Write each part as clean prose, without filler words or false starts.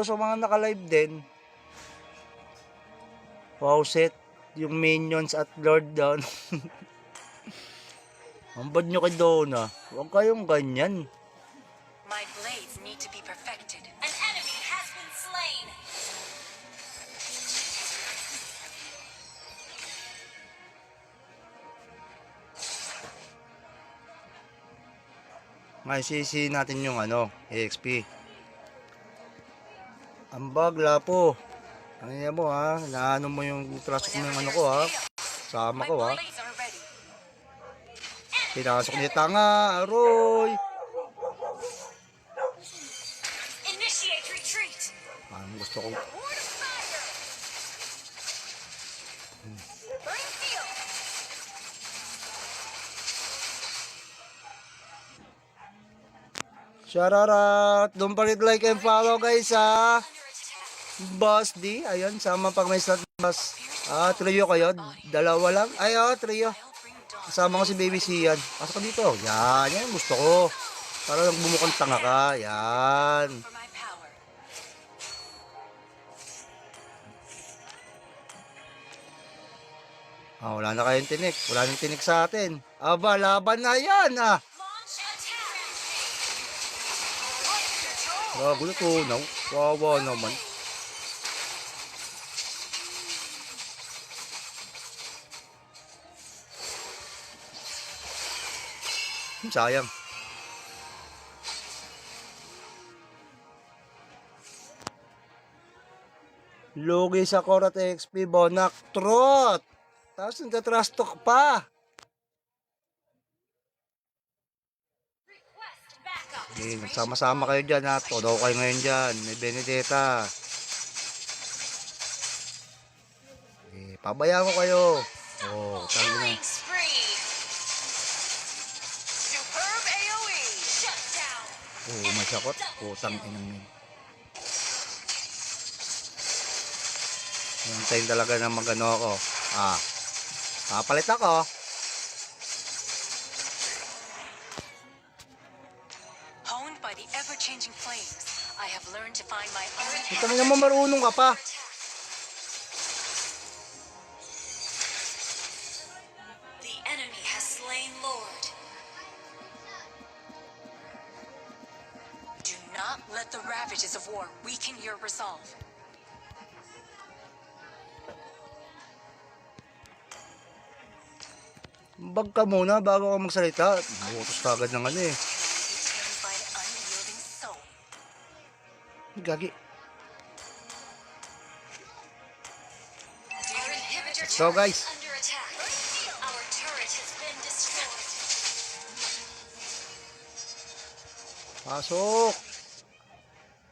sa mga naka-live din, Faucet, yung minions at Lord down. Ang bad nyo kay Donna. Huwag kayong ganyan. My blades need to be perfected. An enemy has been slain. Ngayon sisi natin yung EXP. Ambag, lapo. Ano yan mo ha? Naano mo yung trust mo yung ko ha? Sama ko ha? Pinasok niya tanga, aroy. Initiate retreat. Anong gusto ko? Burning field. Shoutout! Don't forget like and follow guys ha! Boss D, ayun, sama pag may slot boss. Trio kayo, dalawa lang. Trio. Kasama ko si Baby Sian. Pasok ka dito. Yan, gusto ko. Para lang bumukang tanga ka. Yan. Wala na kayong tinik. Wala nang tinik sa atin. Aba, laban na yan Gulo to, no? Wawa naman. Sayang. Lugi sa Korat XP, Bonak, trot. Tapos nagka-trust talk pa. Okay, nagsama-sama kayo dyan ha. Todo kayo ngayon dyan. May Benedetta. Okay, pabayaan ko kayo. Tangin na. Masakot. Putang inang yun. Hintayin talaga na magano ako. Papalit ako. Honed by the ever-changing flames, I have learned to find my own. Ito naman marunong ka pa. The enemy has slain Lord. Do not let the ravages of war weaken your resolve. Bag ka muna bago ka magsalita. Butos ka agad ng Gagi. Let's go guys. Pasok.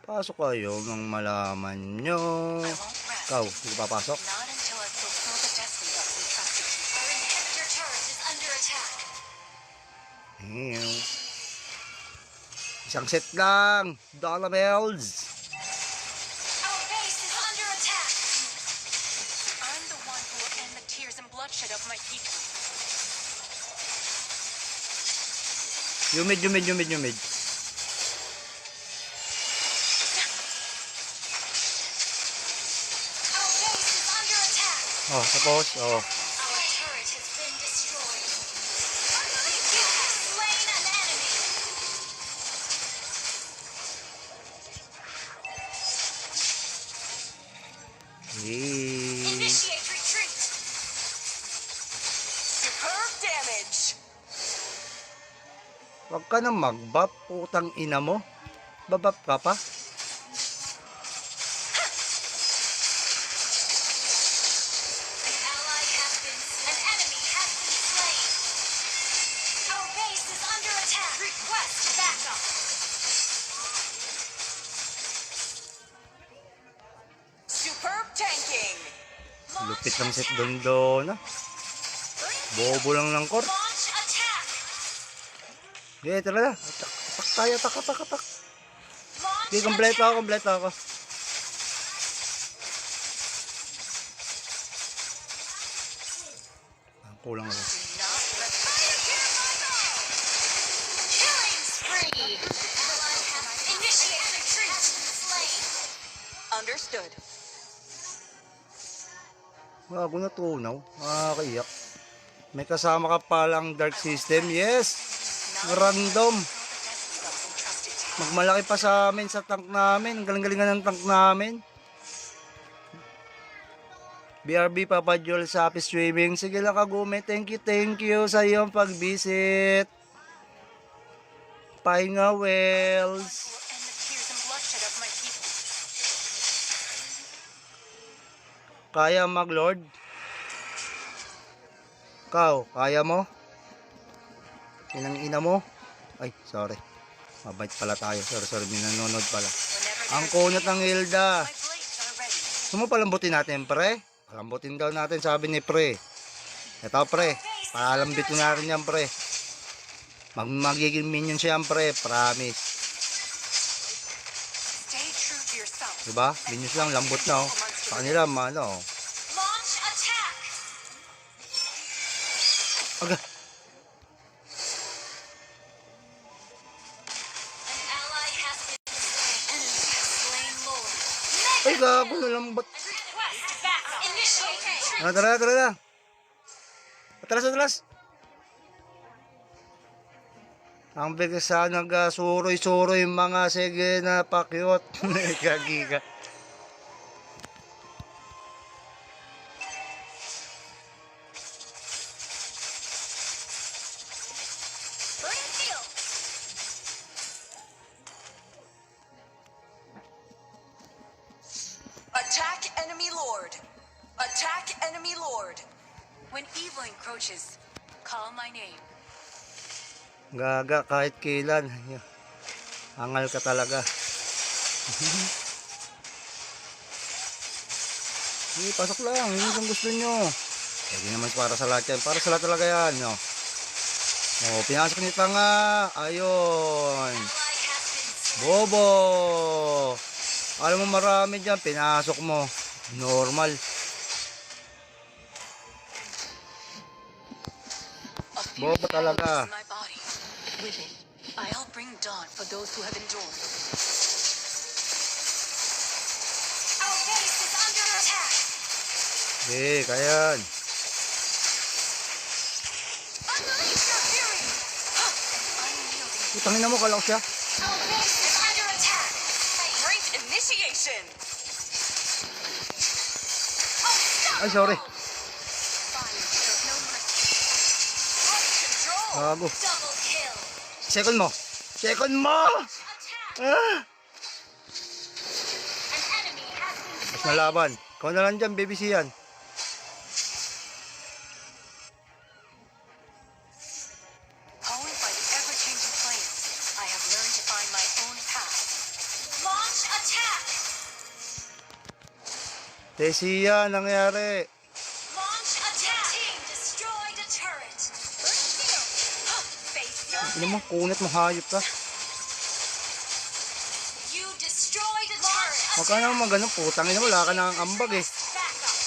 Pasok kayo nang malaman nyo. Ikaw, hindi papasok? Isang set lang. Dollar bells. Humid. Tapos, Initiate retreat. Superb damage. Wag ka na mag-buff, putang ina mo. Babap ka pa. Lupit ng set doon na. Bobo lang ng core. Okay, tara na. Atak tayo, atak. Okay, kompleto ako. Kulang ako. Understood. Bago na tunaw. Nakakaiyak. May kasama ka palang dark system. Yes! Random. Magmalaki pa sa amin sa tank namin. Ang galing-galingan ng tank namin. BRB Papa Joel sa Happy Streaming. Sige lang Kagumi. Thank you sa iyong pag-visit. Pahinga Wells. Will end the tears and bloodshed of my people. Kaya mag-lord? Ikaw, kaya mo? Inang ina mo? Ay, sorry. Mabait pala tayo. Sorry. Minanonood pala. Whenever Ang there's kunat ng chaos, Hilda. my blades are ready. Gusto mo palambutin natin, pre? Palambutin daw natin, sabi ni pre. Ito, pre. Palambit ko na rin yan, pre. Magiging minion siya yan, pre. Promise. Stay true to yourself. Diba? Minions lang, lambot na, oh. Sa kanila, ano. Launch attack! Aga. An ally has been slain. Enemy has slain Lord. Ay, gago na lambot. Request backup. Initiate. Tara. Atras. Ang bigas sa nag-suroy-suroy mga sige na pakyot. Kagiga. Burning field. Attack enemy lord. Attack enemy lord. When evil encroaches, call my name. Gaga kahit kailan. Angal ka talaga. Hindi, pasok lang. Hindi kung gusto nyo. Hindi naman para sa lahat yan. Para sa lahat talaga yan. No? Oh, pinasok ni Tanga. Ayun. Ally has been slain. Bobo. Alam mo marami dyan. Pinasok mo. Normal. A few Bobo talaga. shadows in my body. With it, I'll bring dawn for those who have endured. Our base is under attack. Kayan. Unleash your fury. Unyielding. Putangin na mo, kala ko siya. Our base is under attack. Great initiation. Ay, sorry. Fire shows no mercy. Control. Gago. Double kill. Second mo. Attack. Ah! An enemy has been Mas slain. nalaban. Ikaw na lang dyan, baby siyan. Honed by the ever-changing flames, I have learned to find my own path. Launch attack. Tesia, nangyari. Launch attack. Team destroyed a turret. Burning field. Face your Ano mo, kunit mo, hayop ka. You destroyed a turret. Huwag ka naman ganun, putang ina, wala ka nang ambag eh. Backup.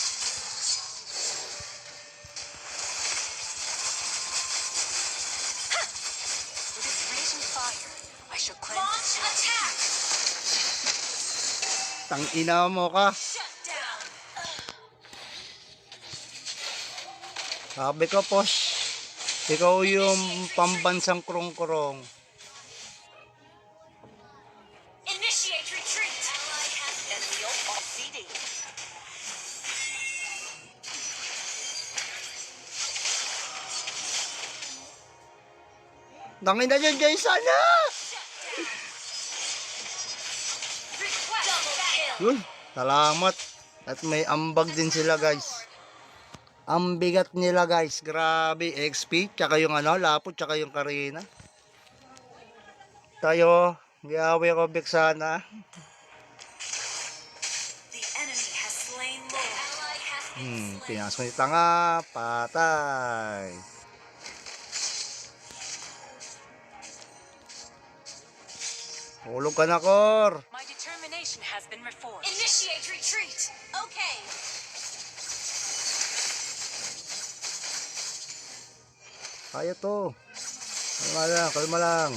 With its raging fire, I shall cleanse Launch attack. Tang ina mo ka. Shut down. Sabi ko, Posh. Ikaw yung pambansang krong-krong. Initiate retreat. Ally has Enemy ult on CD. Tangin na dyan, Jason na! request double kill. Yun, salamat. At may ambag din sila, guys. Ang bigat nila, guys. Grabe, XP, tsaka yung ano, lapot, tsaka yung Karina. Tayo, giaway ko Bexana. The enemy has slain Lord. Ally has been slain. Pinasok ni Tanga, patay. Hulog ka na, Kor. My determination has been reforged. Initiate retreat. Okay. Kaya to. Kalma lang.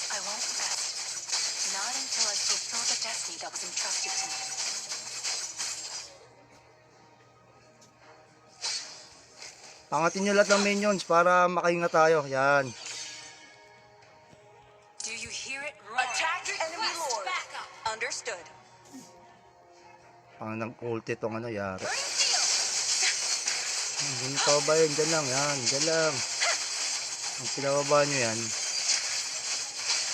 I won't rest must fulfill the destiny that was entrusted to me. Pangatin nyo lahat ng minions para makahinga tayo. Yan. Do you hear it roar? Attack enemy lord. Backup. Understood. Pang ng ulti tong ano, yari. Burning field. Hindi pa ba yun? Dyan lang, yan. Dyan lang. Ang pinababa nyo yan.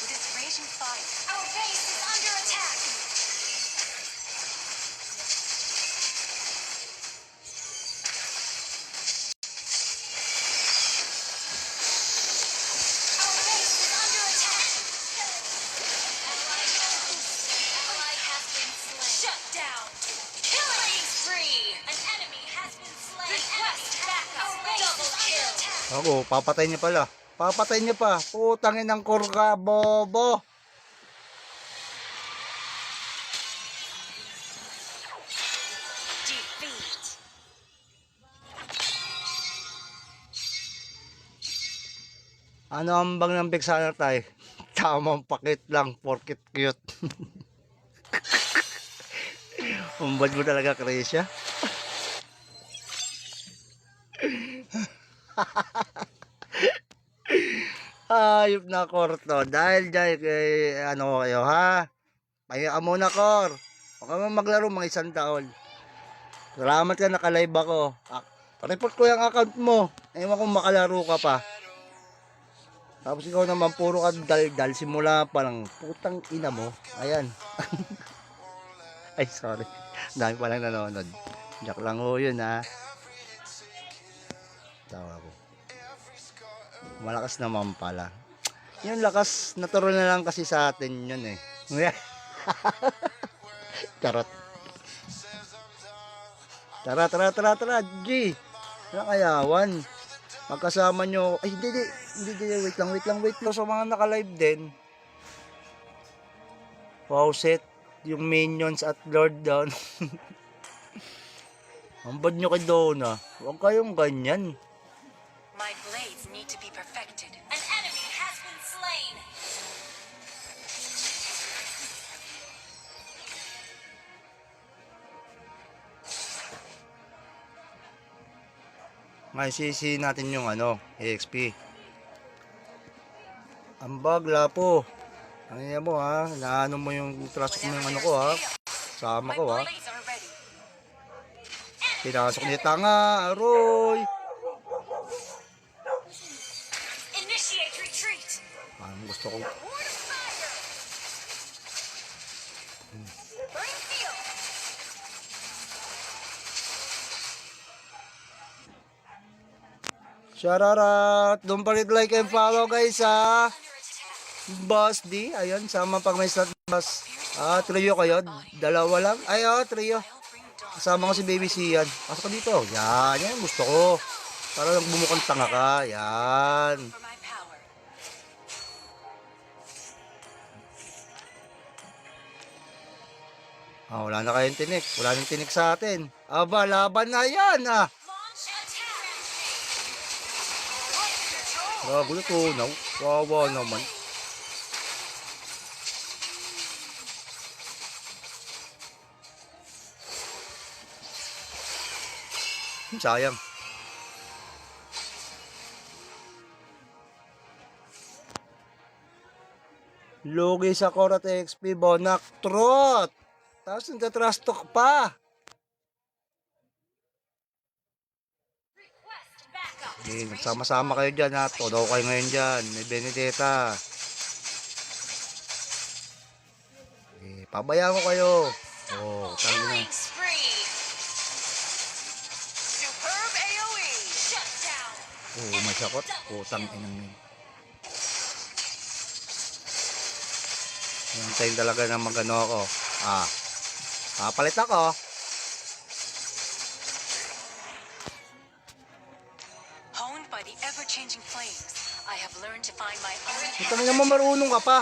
With its raging fire, our base is under attack. Our base is under attack. Ally has been slain. Shut down. Killing spree. An enemy has been slain. Request backup. Double kill. Ako, papatay niya pala. Papatay niya pa. Putangin ng kurka, bobo. Defeat. Ano ang bang ng Bexana tayo? Tamang pakit lang, porkit cute. Umbad mo talaga, Krisha. Ayop na, Korto. Dahil dyan, kay, ano kayo, ha? Pahinga ka muna, Kor. Huwag ka maglaro mga isang taon. Salamat ka, nakalive ako. Report ko yung account mo. Ewan kung makalaro ka pa. Tapos ikaw naman, puro ka dal-dal. Simula pa lang, putang ina mo. Ayan. Ay, sorry. Dami pa lang nanonood. Joke lang ho yun, ha. Tawa ko. Malakas naman pala. Yung lakas, natural na lang kasi sa atin yun eh. Charot. Tara, G. Nakayawan. Magkasama nyo. Ay, hindi, wait lang. Sa mga naka-live din. Wow, set. Yung minions at Lord down. Ang bad nyo kay Donna. Huwag kayong ganyan. My blades need to be perfected. An enemy has been slain. Ngayon, sisi natin yung ano, EXP. Ambag, lapo. Ano yan mo ha? Naano mo yung trust mo yung ano ko ha? Sama ko ha? Blades are ready. Pinasok ni tanga, aroy. Initiate retreat. Parang gusto ko. Ward of fire. Burning field. Shararat! Don't forget like and follow guys ha! Under attack. Boss D, ayun, sama pag may slot boss. Trio kayo, dalawa lang. Ay, trio. I'll bring dawn. Kasama ko si Baby Sian. Pasok ka dito. Yan gusto ko. Para lang bumukang tanga ka. Yan. For my power. Wala na kayong tinik. Wala nang tinik sa atin. Aba, laban na yan Launch attack. Gulo to. Wawa naman. Sayang. Lugi sa Korat XP, Bonak Trot. Tapos nagtatrash talk pa. Request backup. Nagsama-sama kayo dyan ha. Todo kayo ngayon dyan. May Benedetta. Pabayaan ko kayo. Tangin na. Killing spree. Superb AoE. Shut down. Masakot. Putang inang yun. Hintayin talaga na magano ako. Papalit ako. Honed by the ever-changing flames, I have learned to find my own Ito na naman marunong ka pa.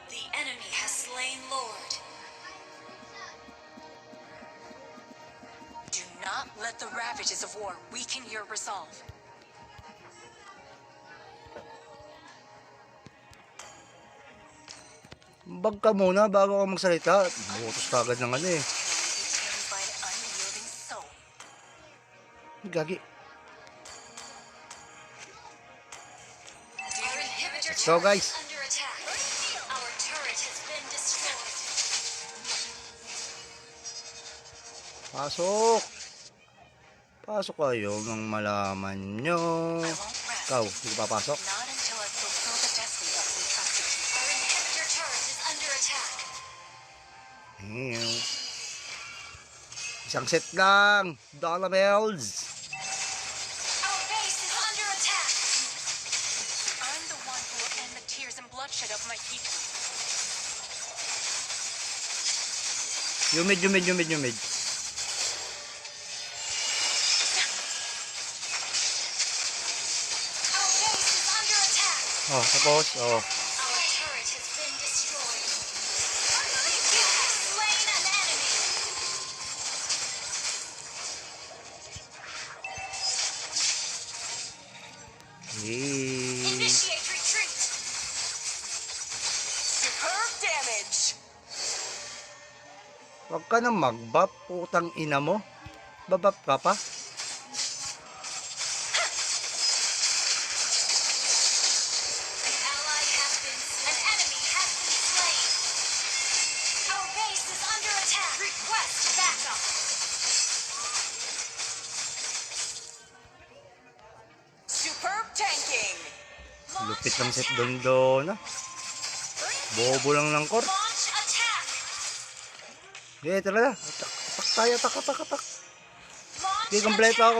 The enemy has slain Lord. Do not let the ravages of war weaken your resolve. Bag ka muna bago ka magsalita. Butos ka agad ng ano eh. Tamed by an unyielding soul. Gagi. Our inhibitor Let's go, turret guys. is under attack. Our turret has been destroyed. Pasok. Pasok kayo nang malaman nyo. I won't rest. Ikaw, hindi ka papasok? Not until I fulfill the destiny that was entrusted to me. Our inhibitor turret is under attack. Ew. Isang set lang. Dollar bells. Our base is under attack. I'm the one who will end the tears and bloodshed of my people. Humid. Our base is under attack. Oh, tapos. Oh. Our turret has been destroyed. You have slain an enemy. Hey. Initiate retreat. Superb damage! Huwag ka na mag-bap, putang ina mo. Babap ka pa? An ally has been slain. An enemy has been slain. Our base is under attack. Request backup. Superb tanking! Lupit ng set doon ah. Bobo lang ng court. Launch attack. Okay, tara na. Tak tayo, tak. Launch Okay, kompleto ako.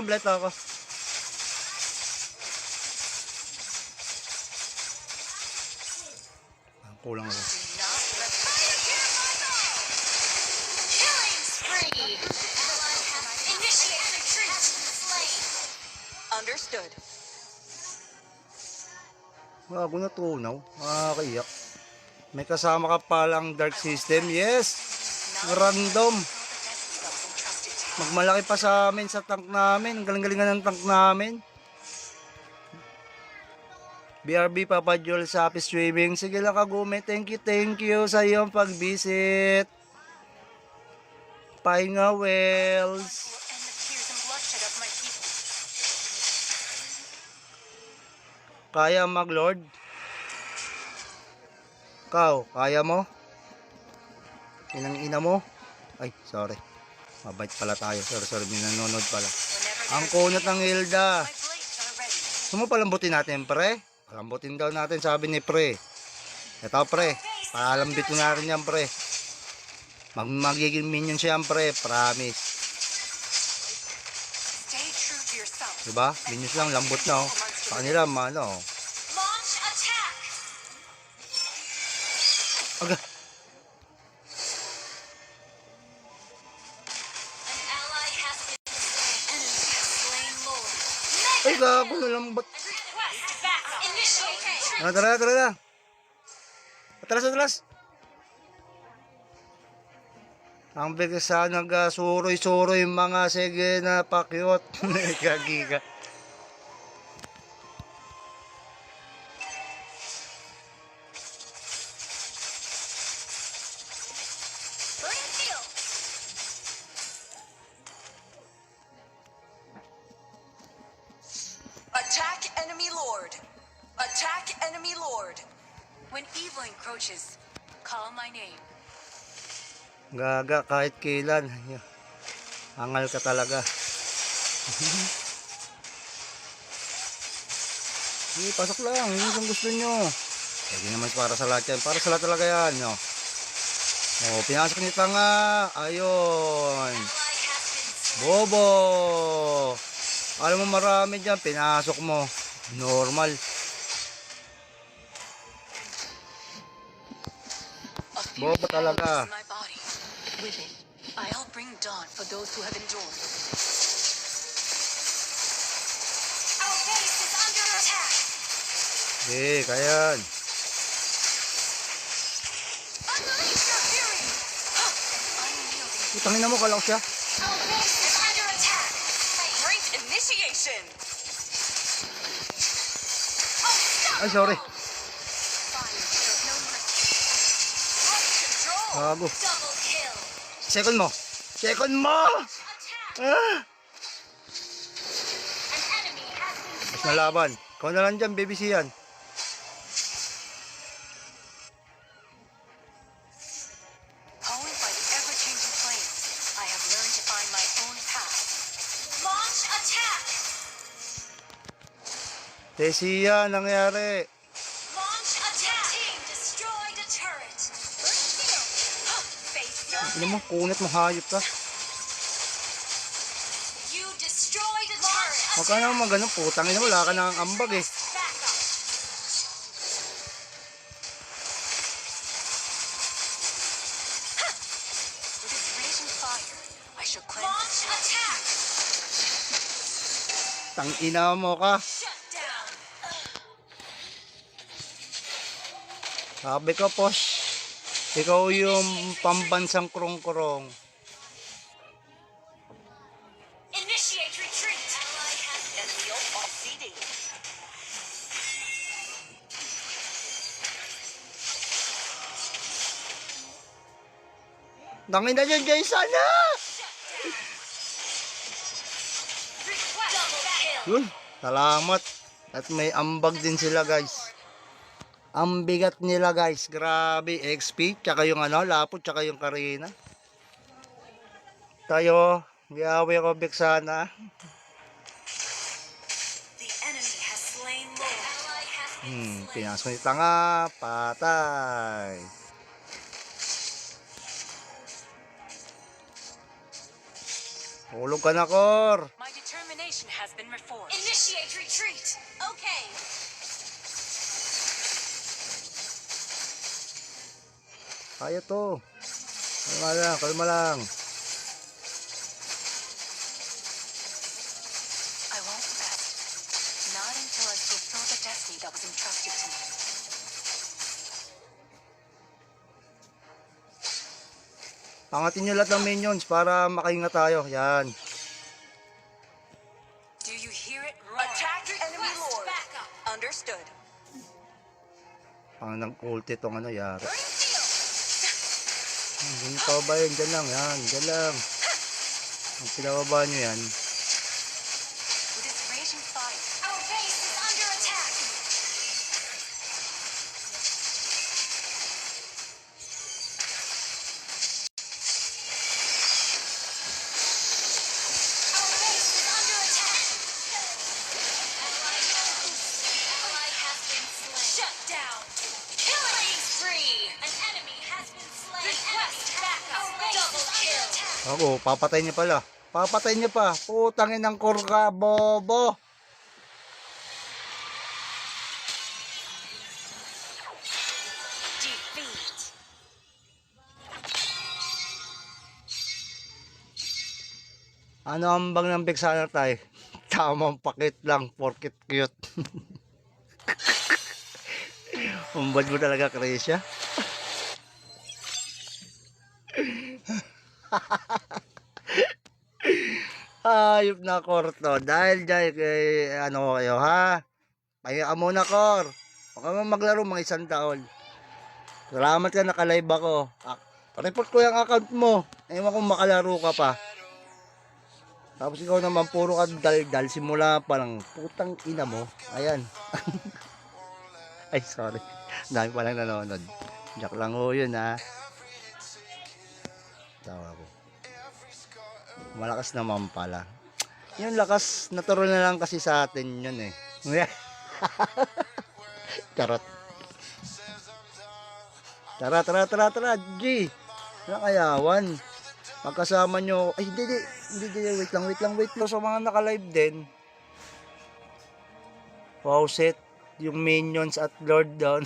Kulang ako. Do not let Killing spree. Ally has initiate retreat. Slain. Understood. Bago na tunaw. Kaiyak. May kasama ka palang dark system. Yes! Random. The destiny that was entrusted to me. Magmalaki pa sa amin sa tank namin. Ang galing-galingan ng tank namin. BRB Papa Joel sa Happy Streaming. Sige lang Kagumi. Thank you sa iyong pag-visit. Pahinga Wells. Who will end the tears and bloodshed of my people. Kaya mag-lord? Ikaw, kaya mo? Inang-ina mo? Ay, sorry. Mabait pala tayo. Sorry. May nanonood pala. Whenever Ang there's kunot ng need, Hilda. my blades are ready. Sumapalambutin natin, pre. Palambutin daw natin, sabi ni pre. Ito, pre. Palambit ko na rin yan, pre. Magiging minion siya yan, pre. Promise. Stay true to yourself. Diba? Minions lang, lambot na, oh. Sa kanila, ano. Launch attack. Aga. An ally has been slain. Enemy has slain Lord. Ay, gago na lambot. Request backup. Initiate retreat. Tara. Atras. Ang bigas sa nag-suroy-suroy mga sige na pakyot. Kagiga. Attack enemy lord. Attack enemy lord. When evil encroaches, call my name. Gaga kahit kailan. Angal ka talaga. Sige, pasok lang. Yun kung gusto nyo. Hindi naman para sa lahat yan. Para sa lahat talaga yan. No? Oh, pinasok niyo nga. Ayun. Ally has been slain. Bobo. Alam mo marami dyan. Pinasok mo. Normal. A Bobo fury talaga. howls in my body. With it, I'll bring dawn for those who have endured. Our base is under attack. Eh, kayan. Unleash your fury! Unyielding. Putangin na mo, kala ko siya. Our base is under attack. Great initiation! Ay, sorry. Fire shows no mercy. Gago. Double kill. Second mo. Second mo! Attack. Ah! An enemy has been Mas slain. nalaban. Ikaw na lang dyan, baby siyan. Honed by the ever-changing flames, I have learned to find my own path. Launch attack. Tesiya, nangyari. Launch attack. Team destroyed a turret. First kill. Face your Ano mo, kunit mo, hayop ka. You destroyed a turret. Huwag ka naman magano, putang ina, wala ka nang ambag eh. Back up. With its raging fire, I shall cleanse Launch attack. Tang ina mo ka. Shut down. Sabi ko, Posh. Ikaw yung pambansang krong-krong. Initiate retreat. Ally has enemy on CD. Tangin na dyan, Jason na! request. Double kill. Yun, salamat. At may ambag din sila, guys. Ang bigat nila, guys. Grabe, XP, tsaka yung ano, lapot, tsaka yung Karina. Tayo, giaway ko sana. The enemy has slain Lord. Ally has been slain. Pinasok ni tanga, patay. Hulog ka na, Kor. My determination has been reforged. Initiate retreat. Okay. Kaya to. Kalma lang, kalma lang. I won't rest. Not until I fulfill the destiny that was entrusted to me. Pangatin nyo lahat ng minions para makahinga tayo. Yan. Do you hear it roar? Attack enemy Request Lord. backup. Understood. Pang nang ulti itong ano, yari. Bring steel. Hindi pa ba yun? Diyan lang, yan. Diyan lang. Ang pinababa nyo yan. With its raging fire, Our base is under attack. Our base is under attack. Ally has been slain. Shut down. Killing spree. An enemy has been slain. Request backup. Double kill. Ako, papatay niya pala. Papatay niya pa. Putangin ng kurka, bobo. defeat. Ano ang bang ng Bexana tayo? Tamang pakit lang, porkit cute. Umbad mo talaga, Krisha. Ayop na, Kor, to. Dahil dyan, ano kayo, ha? Pahinga ka muna, Kor. Huwag ka man maglaro mga isang taon. Salamat ka, nakalive ako. Report ko yung account mo. Ewan kung makalaro ka pa. Tapos ikaw naman, puro ka dal-dal. Simula pa lang, putang ina mo. Ayan. Ay, sorry. Dami pa lang nanonood. Jack lang ho yun, ha. Tawa ko. Malakas naman pala. Yung lakas, natural na lang kasi sa atin yun eh. Charot. Tara, G. Walang kayawan. Magkasama nyo. Ay, hindi, wait lang. So, mga naka-live din. Faucet, yung minions at Lord down.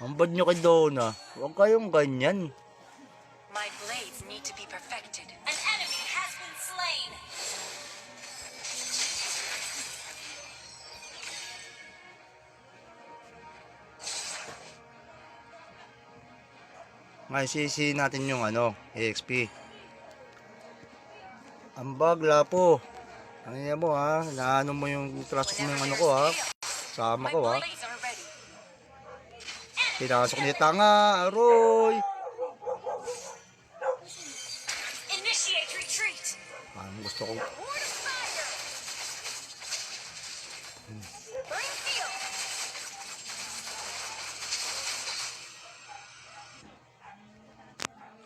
Ang bad nyo kay Donna. Huwag kayong ganyan. My blades need to be perfected. An enemy has been slain. Ngayon, sisi natin yung ano, EXP. Ambag, lapo. Ano niya mo ha? Naano mo yung trust mo yung ano ko ha? Sama My ko ha? blades are ready. Pinasok ni tanga, aroy. Initiate retreat. Parang gusto ko. Ward of fire! Burning field!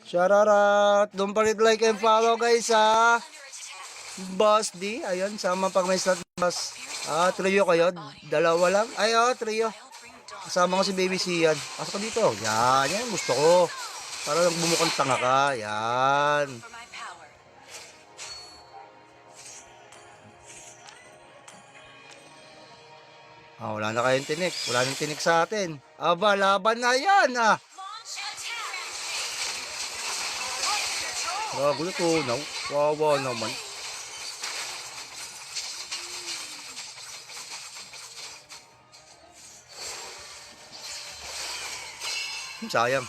Shararat! Don't forget to like and follow guys ha. Under attack. Boss D, ayun, sama pag may slot boss. Trio kayo. Dalawa lang. Ay, trio. I'll bring dawn. Kasama ko si Baby Sian. Pasok ka dito. Yan, gusto ko. Para lang bumukhang tanga ka. Yan. For my power. Wala na kayong tinik. Wala nang tinik sa atin. Aba, laban na yan Launch attack. Gulo to. Wawa naman. Sayang.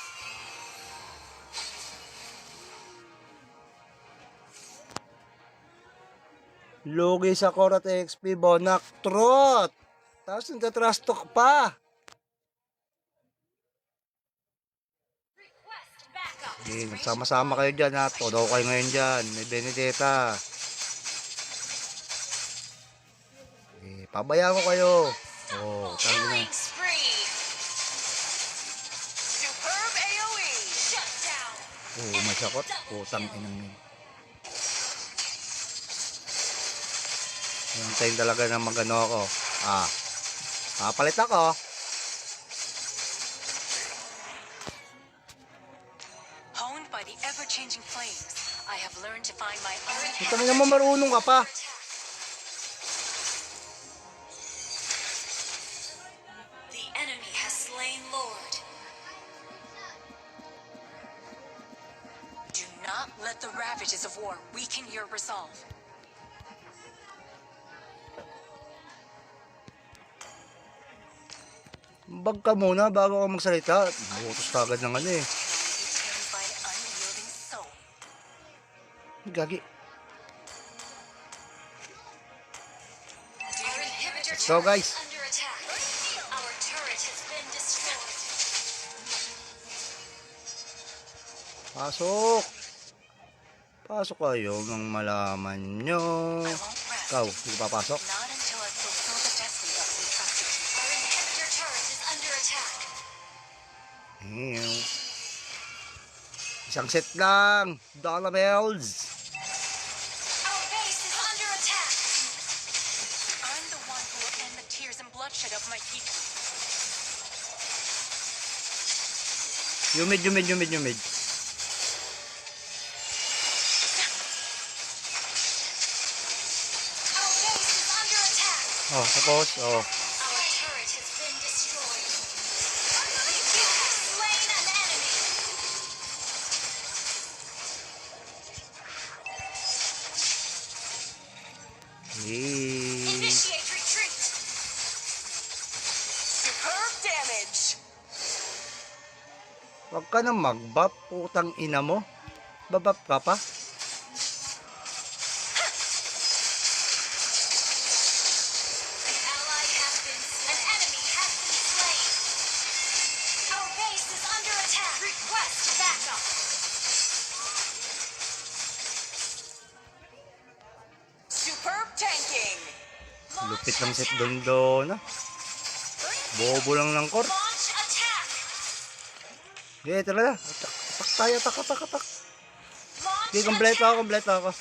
Lugi sa Korat XP, Bonak, trot. Tapos nagtatrash talk pa. Request backup. Nagsama-sama kayo dyan ha. Todo kayo ngayon dyan. May Benedetta. Pabayaan ko kayo. Killing spree. Superb AoE! Shut down. Masakot. Putang inang yun. Hintayin talaga na magano ako. Papalit ako. Honed by the ever-changing flames, I have learned to find my own Ito na naman marunong ka pa. The enemy has slain Lord. Do not let the ravages of war weaken your resolve. Bag ka muna bago ka magsalita. Nautos ka agad ng ano eh. Determined by an unyielding soul. Gagi. Our inhibitor Let's go, turret guys. is under attack. Our turret has been destroyed. Pasok. Pasok kayo nang malaman nyo. I won't rest. Ikaw, hindi ka papasok? Not until I fulfill the destiny of the entrusted to me. Our inhibitor turret is under attack. Ew. Isang set lang. Dollar bells. Our base is under attack. I'm the one who will end the tears and bloodshed of my people. Humid. Our base is under attack. Tapos. Our turret has been destroyed. You have slain an enemy. Initiate retreat. Superb damage! Huwag ka nang mag-bap, putang ina mo. Babap ka pa? An ally has been slain. An enemy has been slain. Our base is under attack. Request backup. Superb tanking! Lupit ng set doon. Bobo lang ng kor. Launch attack. Okay, tara na. Atak tayo, atak. Launch Okay, kompleto ako.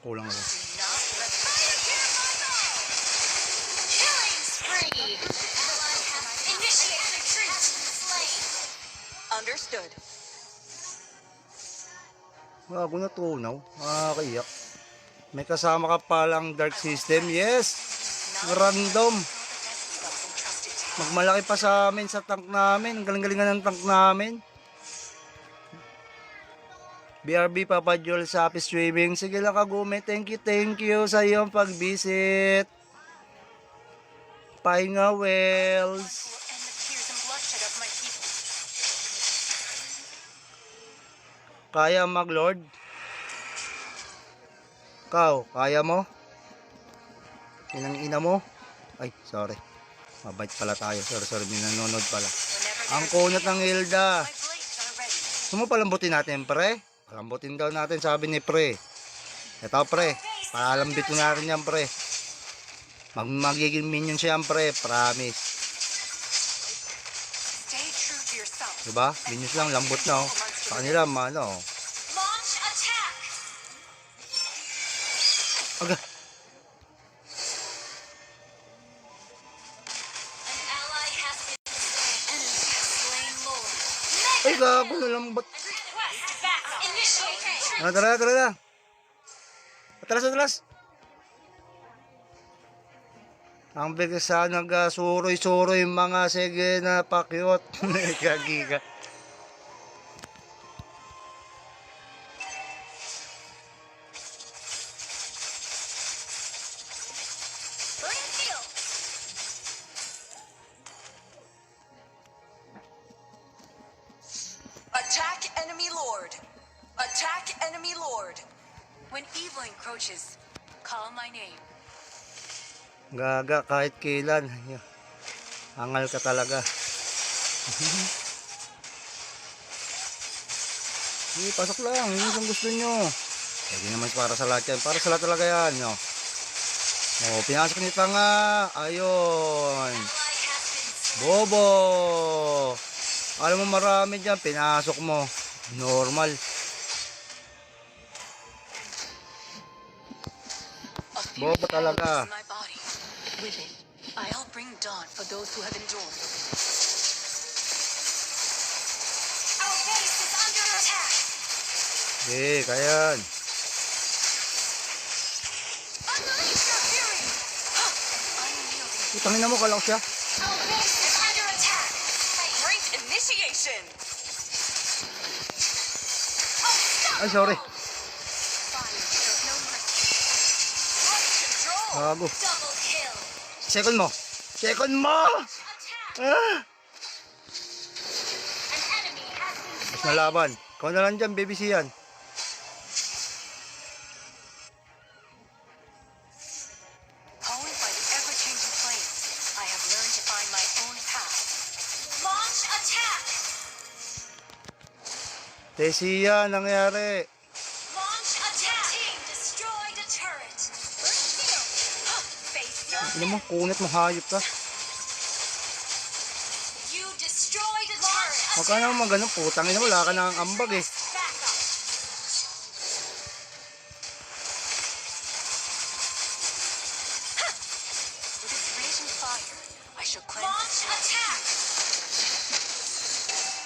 Kulang ako. Do not let Killing spree. Ally has initiate retreat. Slain. Understood. Bago na tunaw. Kaiyak. May kasama ka palang dark system. Yes! Random. Magmalaki pa sa amin sa tank namin. Ang galing-galingan ng tank namin. BRB Papa Joel sa Happy Streaming. Sige lang Kagumi. Thank you sa iyong pag-visit. Pahinga Wells. Will end the tears and bloodshed of my people. Kaya mag-lord? Ikaw, kaya mo? Inang ina mo. Ay, sorry. Mabait pala tayo. Sorry, may nanonood pala. Ang kunat ng Hilda. My blades are ready. Gusto mo palambutin natin, pre? Palambutin daw natin, sabi ni pre. Ito, pre. Palambitin natin yan, pre. Magiging minion siya yan, pre. Promise. Stay true to yourself. Diba? Minions lang, lambot na, oh. Sa kanila, ano. Launch attack. Aga. An ally has been slain. Enemy has slain Lord. Ay, gago na lambot. Request backup. Initiate retreat. Ah, tara na. Atras. Ang bilis nagsuroy-suroy mga sige na pakyot. Kagiga. Burning field. Attack enemy lord. Attack enemy lord. When evil encroaches, call my name. Gaga kahit kailan. Angal ka talaga. Sige, pasok lang. Yun ang gusto nyo. Hindi naman para sa lahat yan. Para sa lahat talaga yan. No? Oh, pinasok ni Tanga. Ayun. Ally has been slain. Bobo. Alam mo marami dyan. Pinasok mo. Normal. A Bobo talaga. my body. With it, I'll bring dawn for those who have endured. Our base is under attack. Okay, kayan. Unleash your fury. Unyielding. Utangin na mo, kalak siya. Our base is under attack. Great initiation. Ay, sorry. Fire shows no mercy. Right control. Bago. Double kill. Second mo. Second mo! Attack. Ah! An enemy has been Mas slain. nalaban. Ikaw na lang dyan, BBC yan. Calling by the ever-changing flames, I have learned to find my own path. Launch attack. Tesia, nangyari. Launch attack. Team destroyed a turret. Burning field. Face your Ano mo, kunit mo, hayop ka. You destroyed a turret. Huwag ka naman ganun, putang ina mo, wala ka nang ambag eh. Backup. with this raging fire. I shall cleanse Launch its world. attack.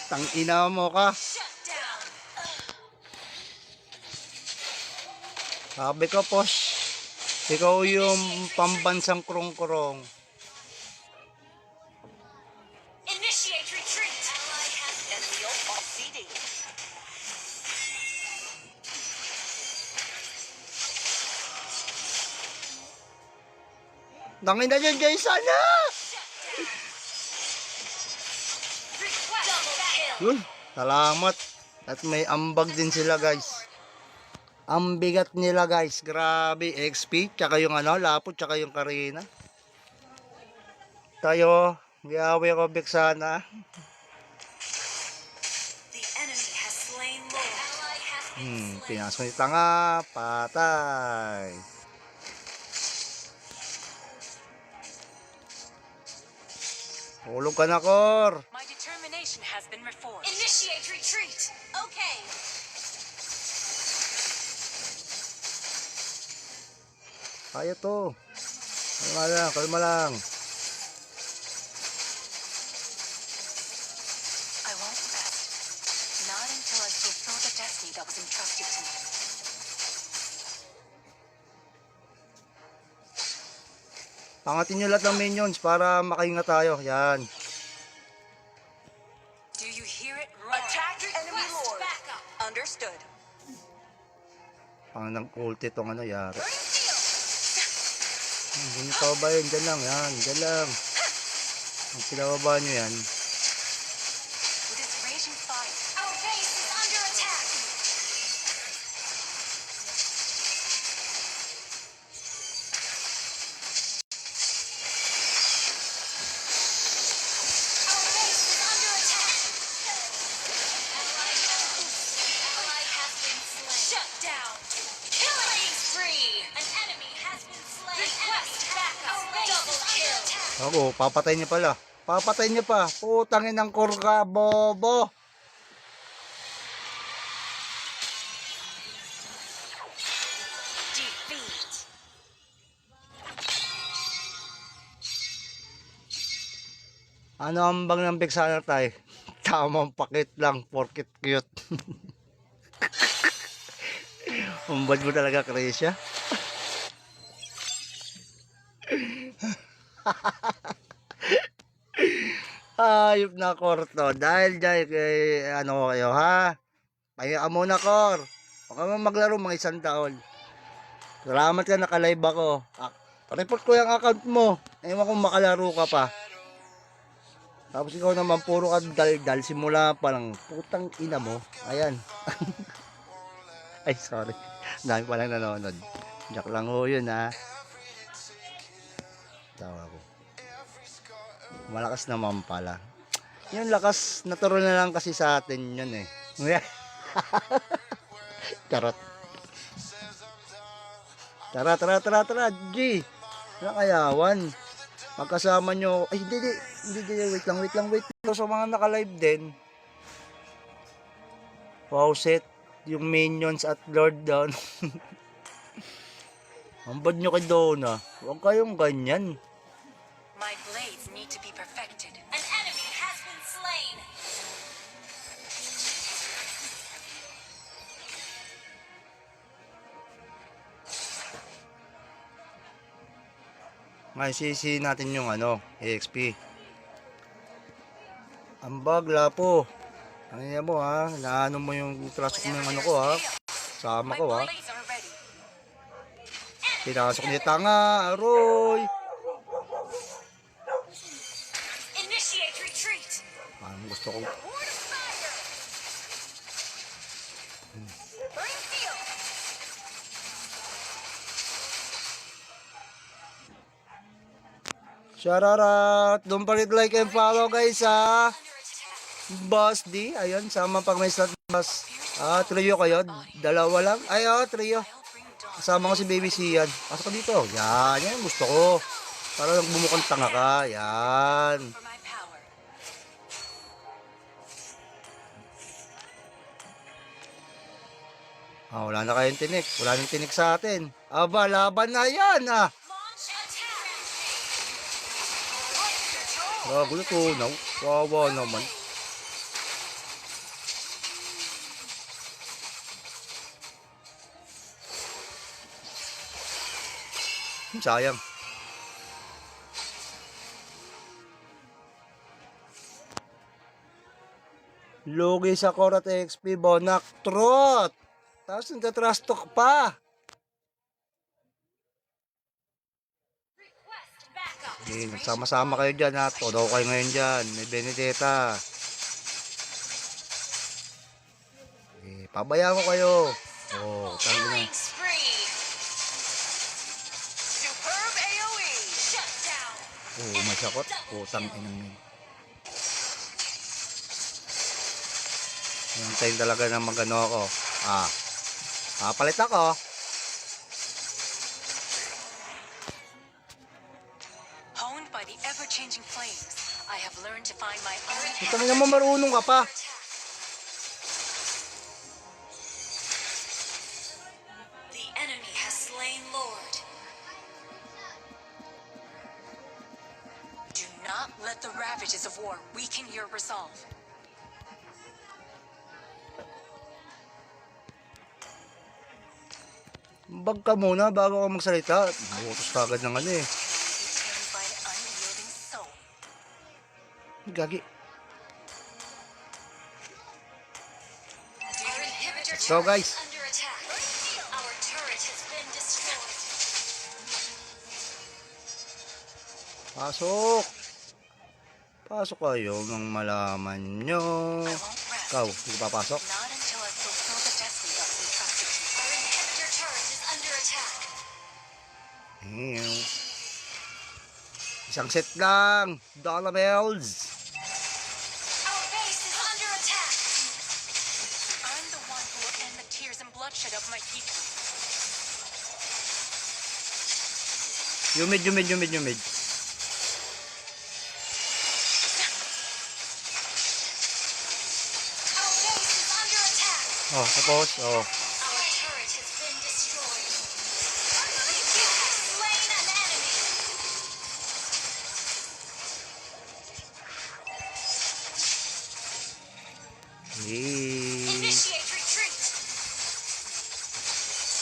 Tang ina mo ka. Shut down. Sabi ko, Posh. Ikaw yung pambansang krong-krong. Initiate retreat. Ally has Enemy off CD. Tangin na dyan, Jason na! request double kill. Yun, salamat. At may ambag din sila, guys. Ang bigat nila, guys. Grabe, XP, tsaka yung ano, lapot, tsaka yung Karina. Tayo, giaway ko Bexana. The enemy has slain Lord. Ally has been slain. Pinasok ni Tanga, patay. Hulog ka na, Kor. My determination has been reforged. Initiate retreat. Okay. Kaya to. Kalma lang. I won't rest. Not until I fulfill the destiny that was entrusted to me. Pangatin nyo lahat ng minions para makahinga tayo. Yan. Do you hear it roar? Attack enemy Request lord. backup. Understood. Pang nag-ulti tong ano, yari. Burning field. Hindi pa ba yun? Diyan lang, yan. Diyan lang. Ang pinababa nyo yan. Ako, papatay niya pala. Papatay niya pa. Putangin ng kurka, bobo. Defeat. Ano ang bang ng Pixar tayo? Tamang pakit lang, porkit cute. Umbad mo talaga, Krisha. Ayop na, Korto. Dahil dyan, kay, ano kayo, ha? Pahinga ka muna, Kor. Huwag ka man maglaro mga 1 taon. Salamat ka, nakalive ako. Report ko yung account mo. Ewan kung makalaro ka pa. Tapos ikaw naman, puro ka dal-dal. Simula pa lang, putang ina mo. Ayan. Ay, sorry. Dami palang nanonood. Jack lang ho yun, ha. Tawa ko. Malakas naman pala. Yung lakas, natural na lang kasi sa atin yun, eh. Charot. Tara, G. Nakayawan. Magkasama nyo. Ay, hindi, wait lang. So, sa mga naka-live din, Faucet, yung minions at Lord down. Ang bad nyo kay Donna. Huwag kayong ganyan. My blades need to be perfected. An enemy has been slain. Ngayon, sisi natin yung ano, EXP. Ambag, lapo. Ano niya mo, ha? Naano mo yung trust mo yung ano ko, ha? Sama My ko, ha? blades are ready. Pinasok niya tanga, aroy. Initiate retreat. Parang gusto ko. Word of fire. Bring steel. Shararat! Don't forget like and follow, guys, ha? Under attack. Boss D, ayun, sama pag may slot boss. Trio kayo. Dalawa lang. Ay, trio. I'll bring dawn. Kasama ko si Baby Sian. Pasok ka dito. Yan, gusto ko. Para lang bumukhang tanga ka. Yan. For my power. Wala na kayong tinik. Wala nang tinik sa atin. Aba, laban na yan, Launch attack. Grabe na tunaw. Wawa naman. Sayang. Lugi sa Korat XP, Bonak Trot. Tapos nagka-trust talk pa. Request backup. Nagsama-sama kayo dyan, ha. Todo kayo ngayon dyan. May Benedetta. Pabayaan ko kayo. Tangin na. Killing spree. Superb AoE. Shut down. Masakot. Putang inang yun. Hintayin talaga na magano ako. Papalit ako. Honed by the ever-changing flames, I have learned to find my own Ito na naman marunong ka pa. The enemy has slain Lord. Do not let the ravages of war weaken your resolve. Bag ka muna bago ka magsalita. Nakutos ka agad ng ano eh. Determined by an unyielding soul. Gagi. Our inhibitor Let's go, turret guys. is under attack. Our turret has been destroyed. Pasok. Pasok kayo nang malaman nyo. I won't rest. Ikaw, hindi ka papasok? Not until I fulfill the destiny of the entrusted to me. Our inhibitor turret is under attack. Ew. Isang set lang. Dollar bells. Our base is under attack. I'm the one who will end the tears and bloodshed of my people. Humid. Oh, tapos, oh. Our turret has been destroyed. You have slain an enemy. Hey. Initiate retreat.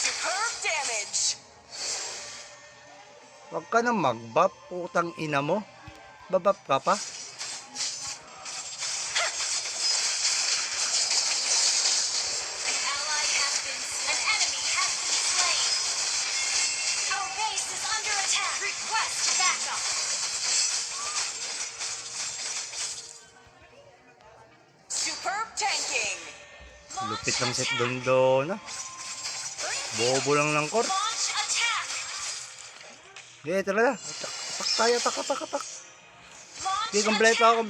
Superb damage. Huwag ka na mag-buff, putang ina mo. Babap ka pa? An ally has been slain. An enemy has been slain. Our base is under attack. Request backup. Superb tanking. Lupit ng set doon na. Bobo lang ng kor. Launch attack. Okay, tara na. Atak tayo, atak. Launch Okay, kompleto ako.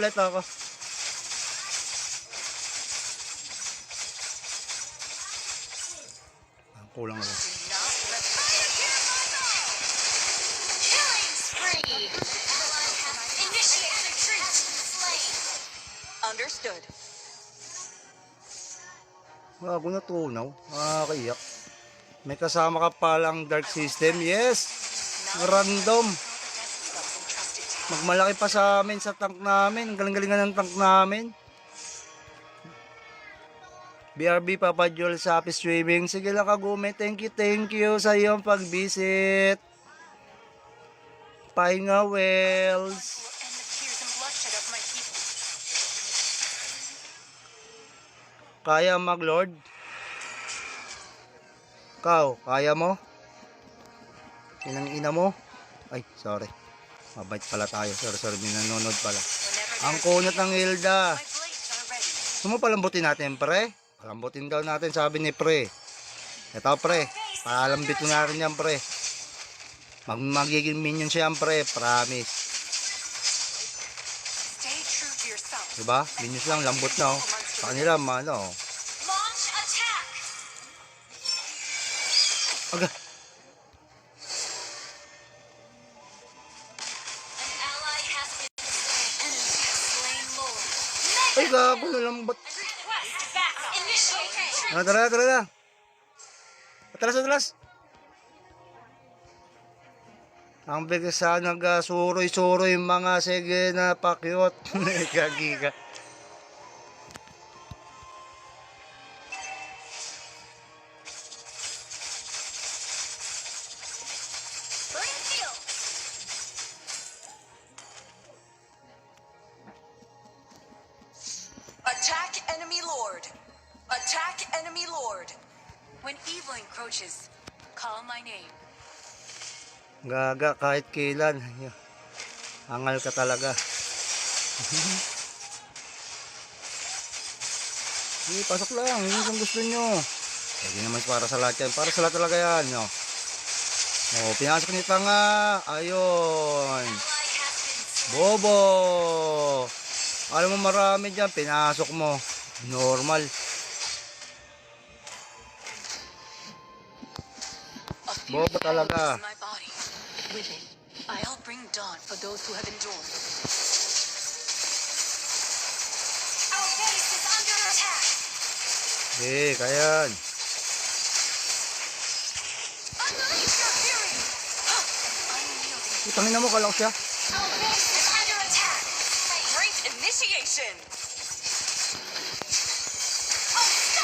Kulang ako. Killing spree. Ally has initiate retreat. Slain. Understood. Bago na tunaw. Nakakaiyak. May kasama ka palang dark system. Yes! Random. Magmalaki pa sa amin sa tank namin. Ang galing-galingan ng tank namin. BRB Papa Joel sa Happy Streaming. Sige lang Kagume. Thank you sa iyong pag-visit. Pahinga Wells. And the tears and bloodshed of my people. Kaya mag-lord? Ikaw, kaya mo? Inang ina mo? Ay, sorry. Mabait pala tayo. Sorry. Minanonood pala. Whenever Ang kunat ng Hilda. my blades are ready. Gusto mo palambutin natin, pre? Palambutin daw natin, sabi ni pre. Ito, pre. Palambit mo na rin yan, pre. Magiging minion siya yan, pre. Promise. Stay true to yourself. Diba? Minions lang, lambot na, oh. Sa kanila, ano. Launch attack. Aga. An ally has been slain. Enemy has slain Lord. Ay, gago na lambot. Request backup. Initiate retreat. Tara na. Atras. Ang bigas nagsuroy-suroy mga sige na pakyot. Gagiga. Burning field. Attack enemy lord. Attack enemy lord. When evil encroaches, call my name. Gaga kahit kailan. Angal ka talaga. Sige, pasok lang. Yun ang gusto nyo. Hindi naman para sa lahat yan. Para sa lahat talaga yan. No? Oh, pinasok ni Tanga. Ayun. Ally has been slain. Bobo. Alam mo marami dyan. Pinasok mo. Normal. A few Bobo talaga. arrows in my body. With it, I'll bring dawn for those who have endured. Our base is under attack. Kayan. Unleash your fury! Unyielding. Utangin na mo, kalak siya. Our base is under attack. Great initiation!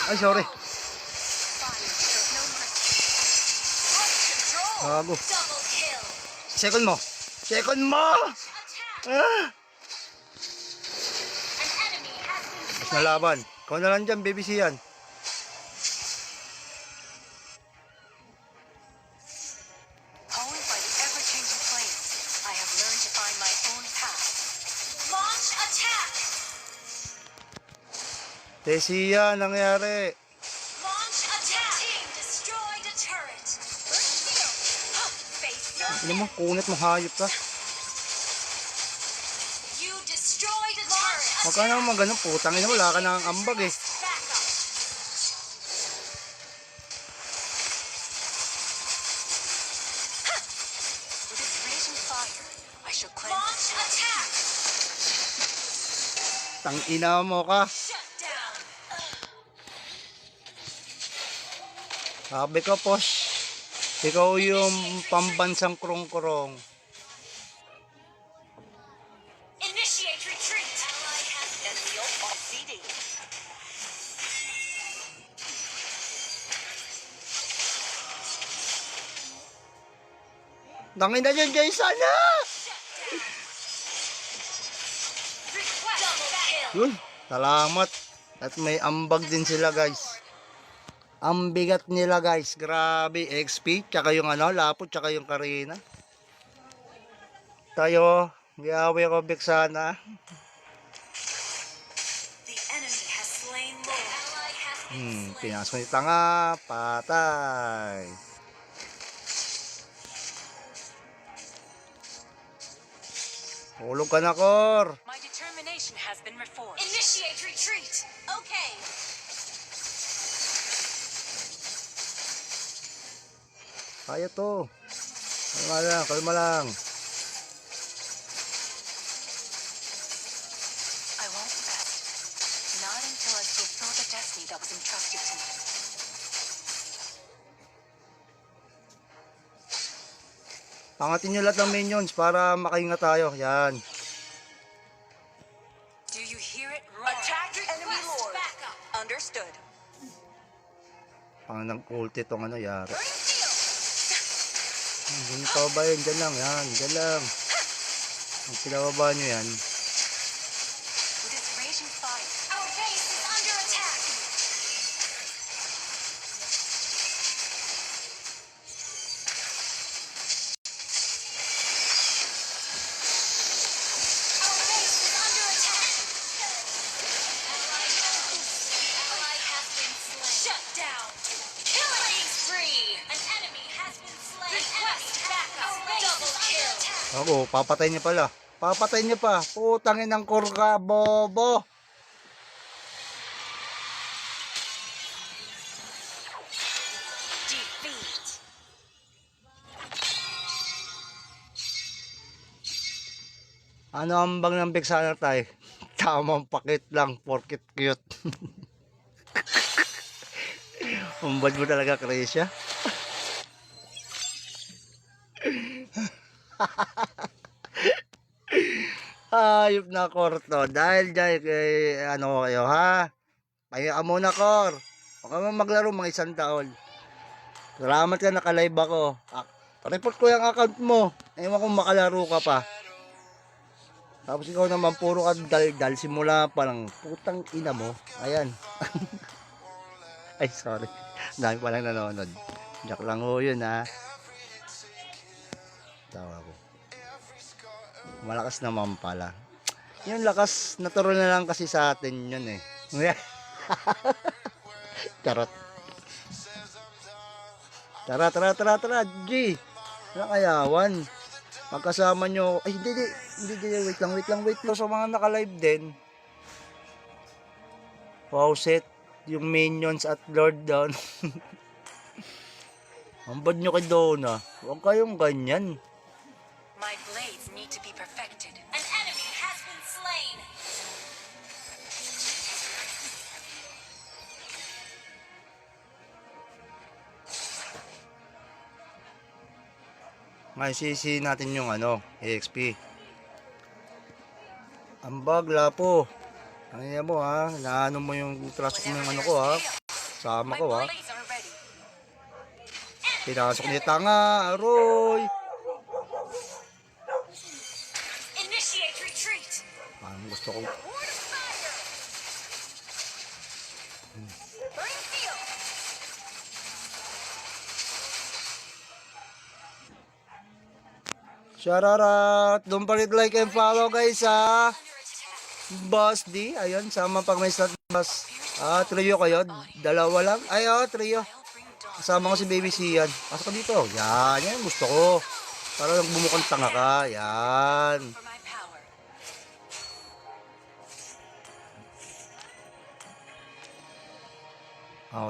Ay, sorry. Fire shows no mercy. Great control! Gago. Double kill. Second mo. Attack. Ah! An enemy has been Mas slain. nalaban. Ikaw na lang dyan, baby siyan. Honed by the ever-changing flames, I have learned to find my own path. Launch attack. Tesia, nangyari. Launch attack. Team destroyed a turret. Burning field. Face your Ano mo, kunit mo, hayop ka. You destroyed a turret. Huwag ka naman ganun, putang ina, wala ka nang ambag eh. Backup. With its raging fire, I shall cleanse Launch its world. attack. Tang ina mo ka. Shut down. Sabi ko, Posh, ikaw yung pambansang krong-krong. Initiate retreat. Ally has Enemy ult on CD. Tangin na yun, Jason na! request double kill. Yun, salamat. At may ambag din sila, guys. Ang bigat nila, guys. Grabe, XP, tsaka yung ano, lapot, tsaka yung Karina. Tayo, giaway ko Bexana. The enemy has slain Lord. Ally has been slain. Pinasok ni tanga, patay. Hulog ka na, Kor. My determination has been reforged. Initiate retreat. Okay. Kaya to. Kalma lang, kalma lang. I won't rest. Not until I fulfill the destiny that was entrusted to me. Pangatin nyo lahat ng minions para makahinga tayo. Yan. Do you hear it roar? Attack enemy Request Lord. backup. Understood. Pang nag-ulti tong ano, yari. Burning field. Hindi pa ba yun? Diyan lang, yan. Diyan lang. Ang pinababa nyo yan. With its raging fire. Our base is under attack. Our base is under attack. Ally has been slain. Shut down. Killing spree. An enemy has been slain. Request backup. Double kill. Ako, papatay niya pala. Papatay niya pa. Putangin ng kurka, bobo. Defeat. Ano ang bang ng Bexana tayo? Tamang pakit lang, porkit cute. Umbad mo talaga, Krisha. Ayop na, Kor, to. Dahil dyan kay ano kayo, ha? Pahinga ka muna, Kor. Huwag ka man maglaro mga 1 taon. Salamat ka, nakalive ako. Report ko yung account mo. Ewan kung makalaro ka pa. Tapos ikaw naman puro ka dal simula pa lang. Putang ina mo. Ayan. Ay, sorry. Dami pa lang nanonood. Joke lang ho yun, ha. Tawa ko. Malakas naman pala. Yung lakas, natural na lang kasi sa atin yun eh. Charot. Tara, G. Walang ayawan. Magkasama nyo. Ay, hindi. Wait lang. Sa mga naka-live din. Wow, set. Yung minions at Lord down. Ang bad nyo kay Donna. Huwag kayong ganyan. My blades need to be perfected. An enemy has been slain. Ngayon sisi natin yung ano, EXP. Ambag, lapo. Ano yan mo, ha? Naano mo yung trust mo yung ano ko, ha? Sama My ko, ha? blades are ready. Pinasok ni tanga, aroy. Initiate retreat. Parang gusto ko. Word of fire. Burning field. Shararat! Don't forget like and follow, guys, ha? Under attack. Boss D, ayun, sama pag may slot boss. Trio kayo, dalawa lang. Ay, trio. I'll bring dawn. Kasama ko si Baby Sian. Pasok ka dito. Yan gusto ko. Para bumukang tanga ka. Yan. For my power.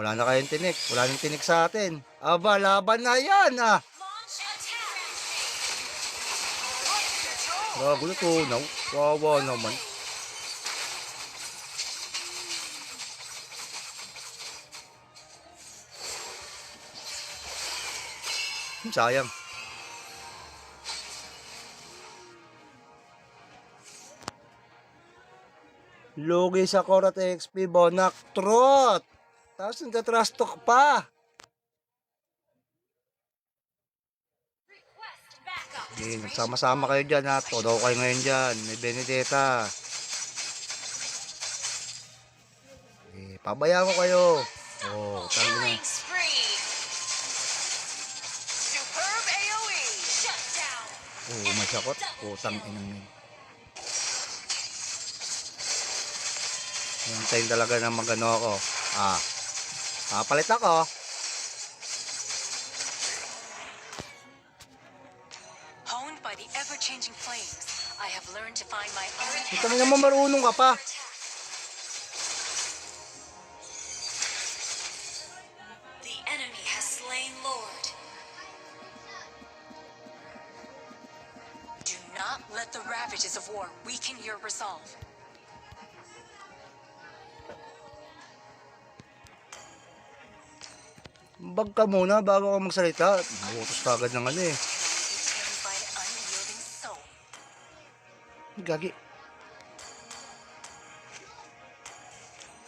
Wala na kayong tinik. Wala nang tinik sa atin. Aba, laban na yan, Launch attack. Gulo to. Wawa naman. Sayang. Lugi sa Korat XP, Bonak Trot. Tapos nagtatrash talk pa. Request backup. Nagsama-sama kayo dyan ha. Todo kayo ngayon dyan. May Benedetta. Pabayaan ko kayo. Oh, tangin na. Killing spree. Superb AoE. Shut down. Oh, masakot. Putang inang yun. Hintayin talaga na magano ako. Papalit ako. Honed by the ever-changing flames, I have learned to find my own Ito naman marunong ka pa. The enemy has slain Lord. Do not let the ravages of war weaken your resolve. Bag ka muna bago ka magsalita. Nautos ka agad ng ano eh. Tamed by an unyielding soul. Gagi.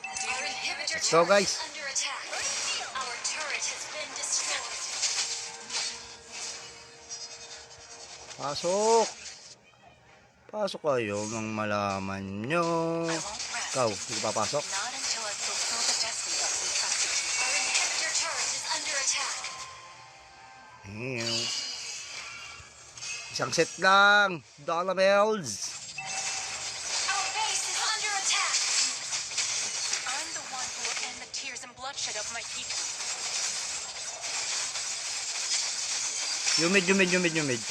Our inhibitor Let's go, turret guys. is under attack. Our turret has been destroyed. Pasok. Pasok kayo nang malaman nyo. I won't rest. Ikaw, hindi ka papasok? Not until I fulfill the destiny that was entrusted to me. Our inhibitor turret is under attack. Ew. Isang set lang. Dollar bells. Our base is under attack. I'm the one who will end the tears and bloodshed of my people. Humid.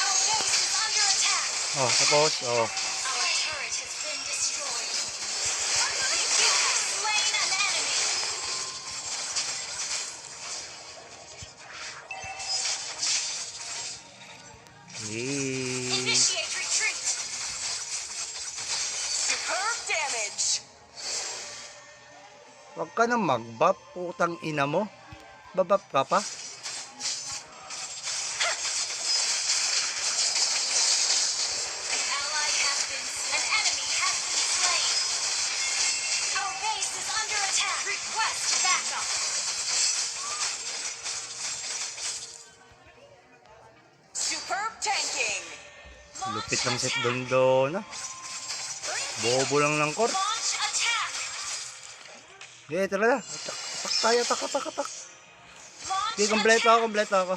Our base is under attack. Oh, tapos. Oh. Our turret has been destroyed. You have slain an enemy. Initiate retreat. Superb damage! Huwag ka na mag-bap, putang ina mo. Babap ka pa? An ally has been slain. An enemy has been slain. Our base is under attack. Request backup. Superb tanking! Lupit ng set doon ah. Bobo lang ng court. Launch attack. Okay, tara na. Atak tayo, atak. Launch Okay, kompleto ako.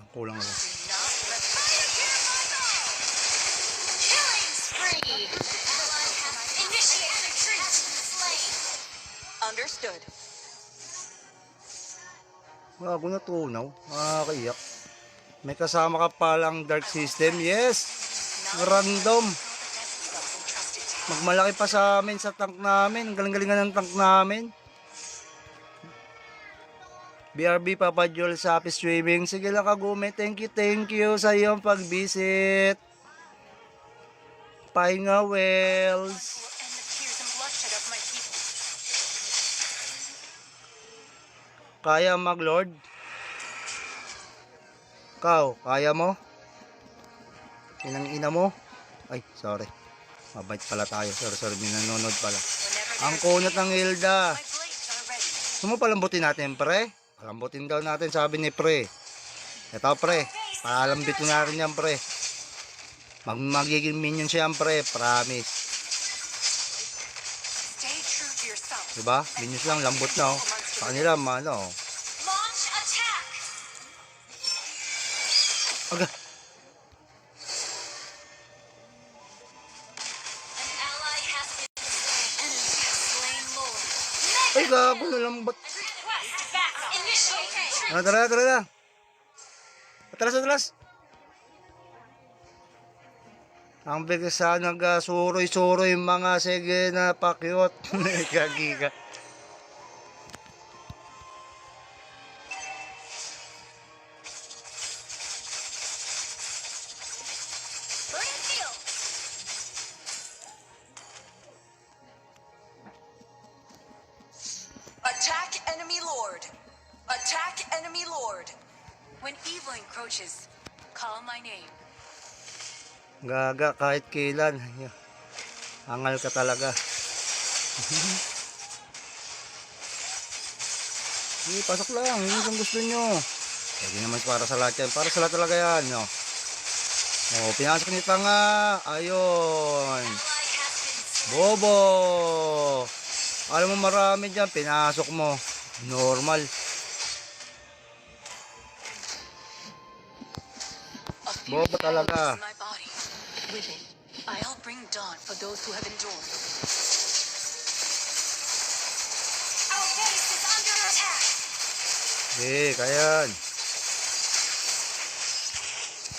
Kulang ako. Do not let the Killing spree. Ally has initiate retreat. Slain. Understood. Bago na tunaw. Nakakaiyak. May kasama ka palang dark system. Yes! Random. Magmalaki pa sa amin sa tank namin. Ang galing-galingan ng tank namin. BRB Papa Joel sa Happy Streaming. Sige lang Kagumi. Thank you sa iyong pag-visit. Pahinga Wells. Will end the tears and bloodshed of my people. Kaya mag-lord? Ikaw, kaya mo? Inang-ina mo? Ay, sorry. Mabait pala tayo. Sorry. Minanonood pala. Whenever Ang there's kunat ng Hilda. my blades are ready. Gusto mo palambutin natin, pre? Palambutin daw natin, sabi ni pre. Ito, pre. Palambitin na rin yan, pre. Magiging minion siya yan, pre. Promise. Stay true to yourself. Diba? Minions lang, lambot na, oh. Sa kanila, ano. Launch attack. Aga. An ally has been slain. Enemy has slain Lord. Ay, gago na lambot. Request backup. Initiate retreat. Tara. Atras. Ang bigas sa nag-suroy-suroy mga sige na pakyot. Kagiga. When evil encroaches, call my name. Gaga kahit kailan. Angal ka talaga. Sige, pasok lang. Yun ang gusto nyo. Hindi naman para sa lahat yan. Para sa lahat talaga yan. No? Oh, pinasok niyo pa nga. Ayun. Bobo. Alam mo marami dyan. Pinasok mo. Normal. A fury Bobo talaga. is my body. With it, I'll bring dawn for those who have endured. Our base is under attack. Eh, kayan.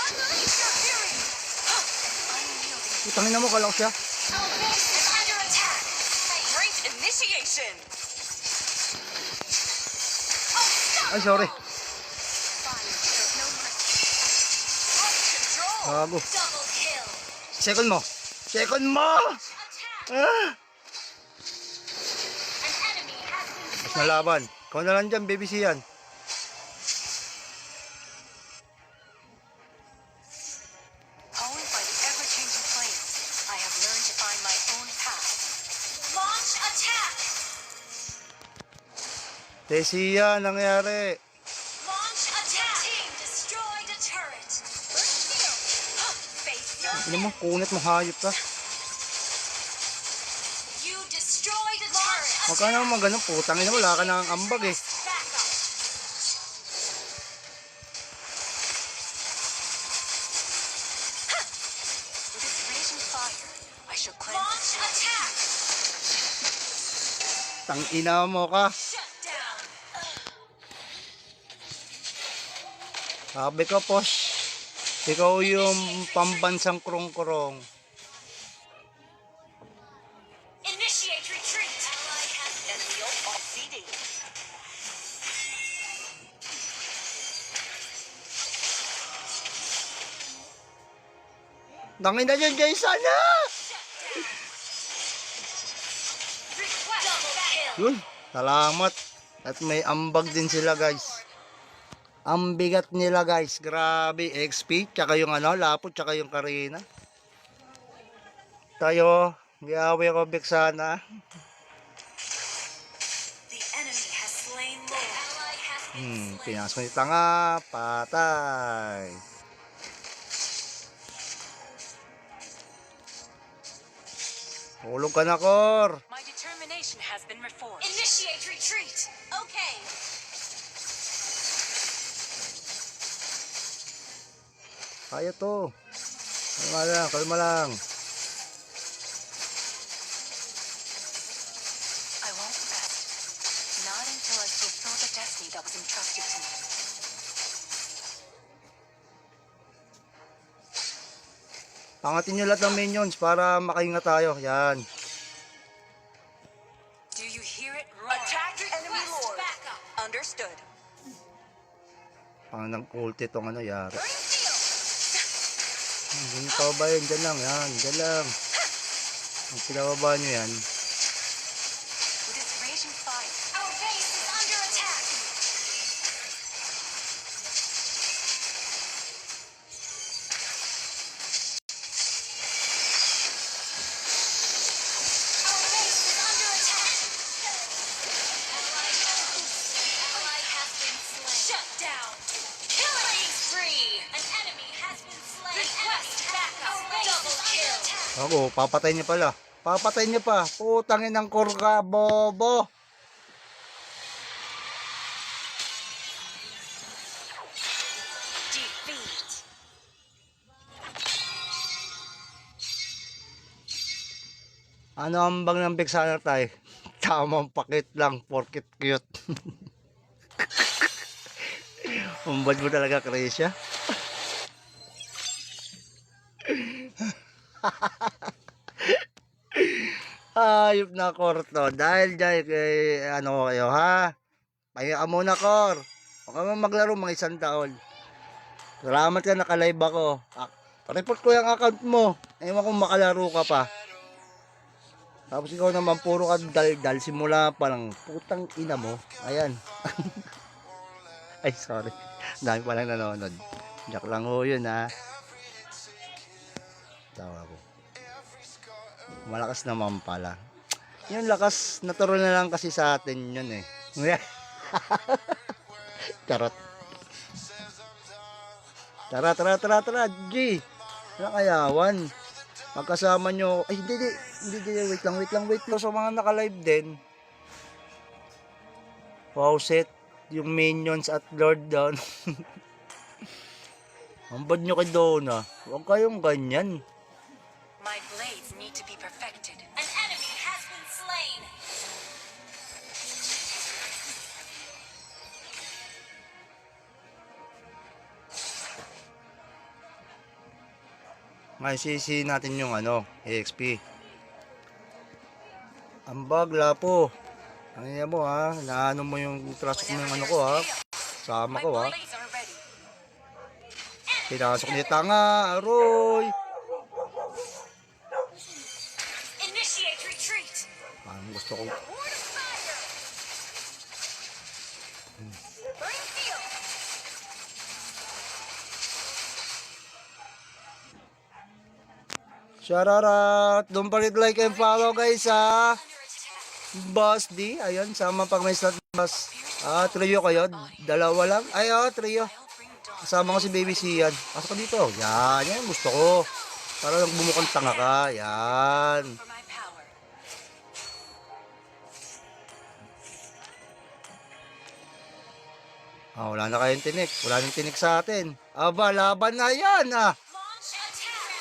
Unleash your fury! Unyielding. Putangin na mo, kalaw siya. Our base is under attack. Great initiation! Ay, sorry. Fire shows no mercy. Out control! Bago. Double kill. Second mo. Second mo! Attack. Ah! An enemy has been Mas slain. nalaban. Ikaw na lang dyan, baby siyan. Honed by the ever-changing flames, I have learned to find my own path. Launch attack. Tesiya, nangyari. Launch attack. Team destroyed a turret. First kill. Face your Ano mo, kunit mo, hayop ka. You destroyed a turret. Huwag ka naman ganun, putangin na wala ka nang ambag eh. Back up. With its raging fire, I shall cleanse Launch attack. Tangina mo ka. Shut down. Sabi ko, Posh. Ikaw yung pambansang krong-krong. Initiate retreat. Ally has been Enemy on CD. Tangina dyan, Jason na! request. Double kill. Yun, salamat. At may ambag din sila, guys. Ang bigat nila, guys. Grabe, XP, tsaka yung ano, lapot, tsaka yung Karina. Tayo, giawi ko big sana. The enemy has slain Lord. Ally has been slain. Pinasok ni tanga, patay. Hulog ka na, Kor. My determination has been reforged. Initiate retreat. Okay. Kaya to. Kalma lang, kalma lang. I won't rest. Not until I fulfill the destiny that was entrusted to me. Pangatin nyo lahat ng minions para makahinga tayo. Yan. Do you hear it roar? Attack enemy Request lord. backup. Understood. Pang nang ulti itong ano, yari. Bring steel. Hindi pa ba yun? Diyan lang, yan. Diyan lang. Ang pinababa nyo yan. With its raging fire, Our base is under attack. Our base is under attack. Ally has been slain. Shut down. Killing spree. An enemy has been slain. Request backup. Double kill. Ako, papatay niya pala. Papatay niya pa. Putangin ng kurka, bobo. defeat. Ano ang bang ng big sana tayo? Tamang pakit lang, porkit cute. Umbad mo talaga, Krisha. Ayop na, Kor, to. Dahil dyan, ano kayo, ha? Pahinga ka muna, Kor. Huwag ka man maglaro mga isang taon. Salamat ka, nakalive ako. Report ko yung account mo. Ewan kung makalaro ka pa. Tapos ikaw naman, puro ka dal-dal. Simula pa lang, putang ina mo. Ayan. Ay, sorry. Dami pa lang nanonood. Jack lang ho yun ha. Tawa ko. Malakas naman pala. Yung lakas, natural na lang kasi sa atin yun eh. Charot. Tara, tara, tara, tara, G. Nakayawan. Magkasama nyo. Ay, hindi, wait lang. So, sa mga naka-live din, Faucet, yung minions at Lord down. Ang bad nyo kay Donna. Huwag kayong ganyan. My blades need to be perfected. An enemy has been slain. Ngayon, sisi natin yung EXP. Ambag, lapo. Ano yan mo ha? Naano mo yung trust mo yung ko ha? Sama My ko ha? blades are ready. Pinasok niya tanga, aroy. Initiate retreat. Parang gusto ko. Word of fire. Burning steel. Shararat! Don't forget like and follow guys ha! Under attack. Boss D, ayun, sama pag may slot boss. Trio kayo, dalawa lang. Ay, trio. I'll bring dawn. Kasama ko si Baby Sian. Pasok ka dito. Yan, gusto ko. Para lang bumukhang tanga ka. Yan. For my power. Wala na kayong tinik. Wala nang tinik sa atin. Aba, laban na yan Launch attack.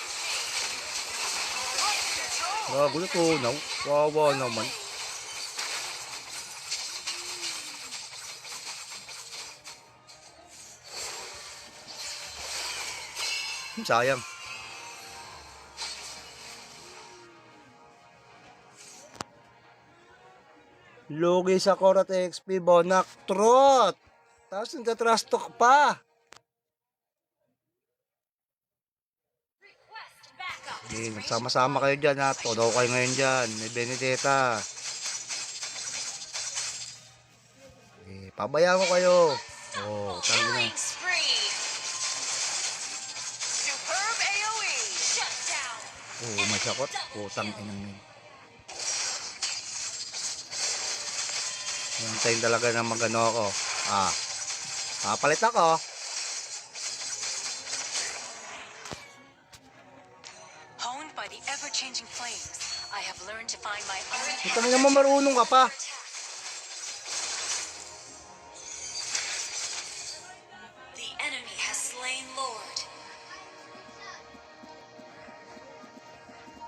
Gulo to, no? Wawa naman. Sayang. Lugi sa Korat XP, Bonak, trot! Tapos nagtatrash talk pa. Request backup. Nagsama-sama kayo dyan ha. Todo kayo ngayon dyan. May Benedetta. Pabayaan ko kayo. Killing spree. Superb AoE. Shut down. May sakot. Putang inang yun. Hintayin talaga na magano ako. Papalit ako. Honed by the ever-changing flames, I have learned to find my own. Ito naman marunong ka pa. The enemy has slain Lord.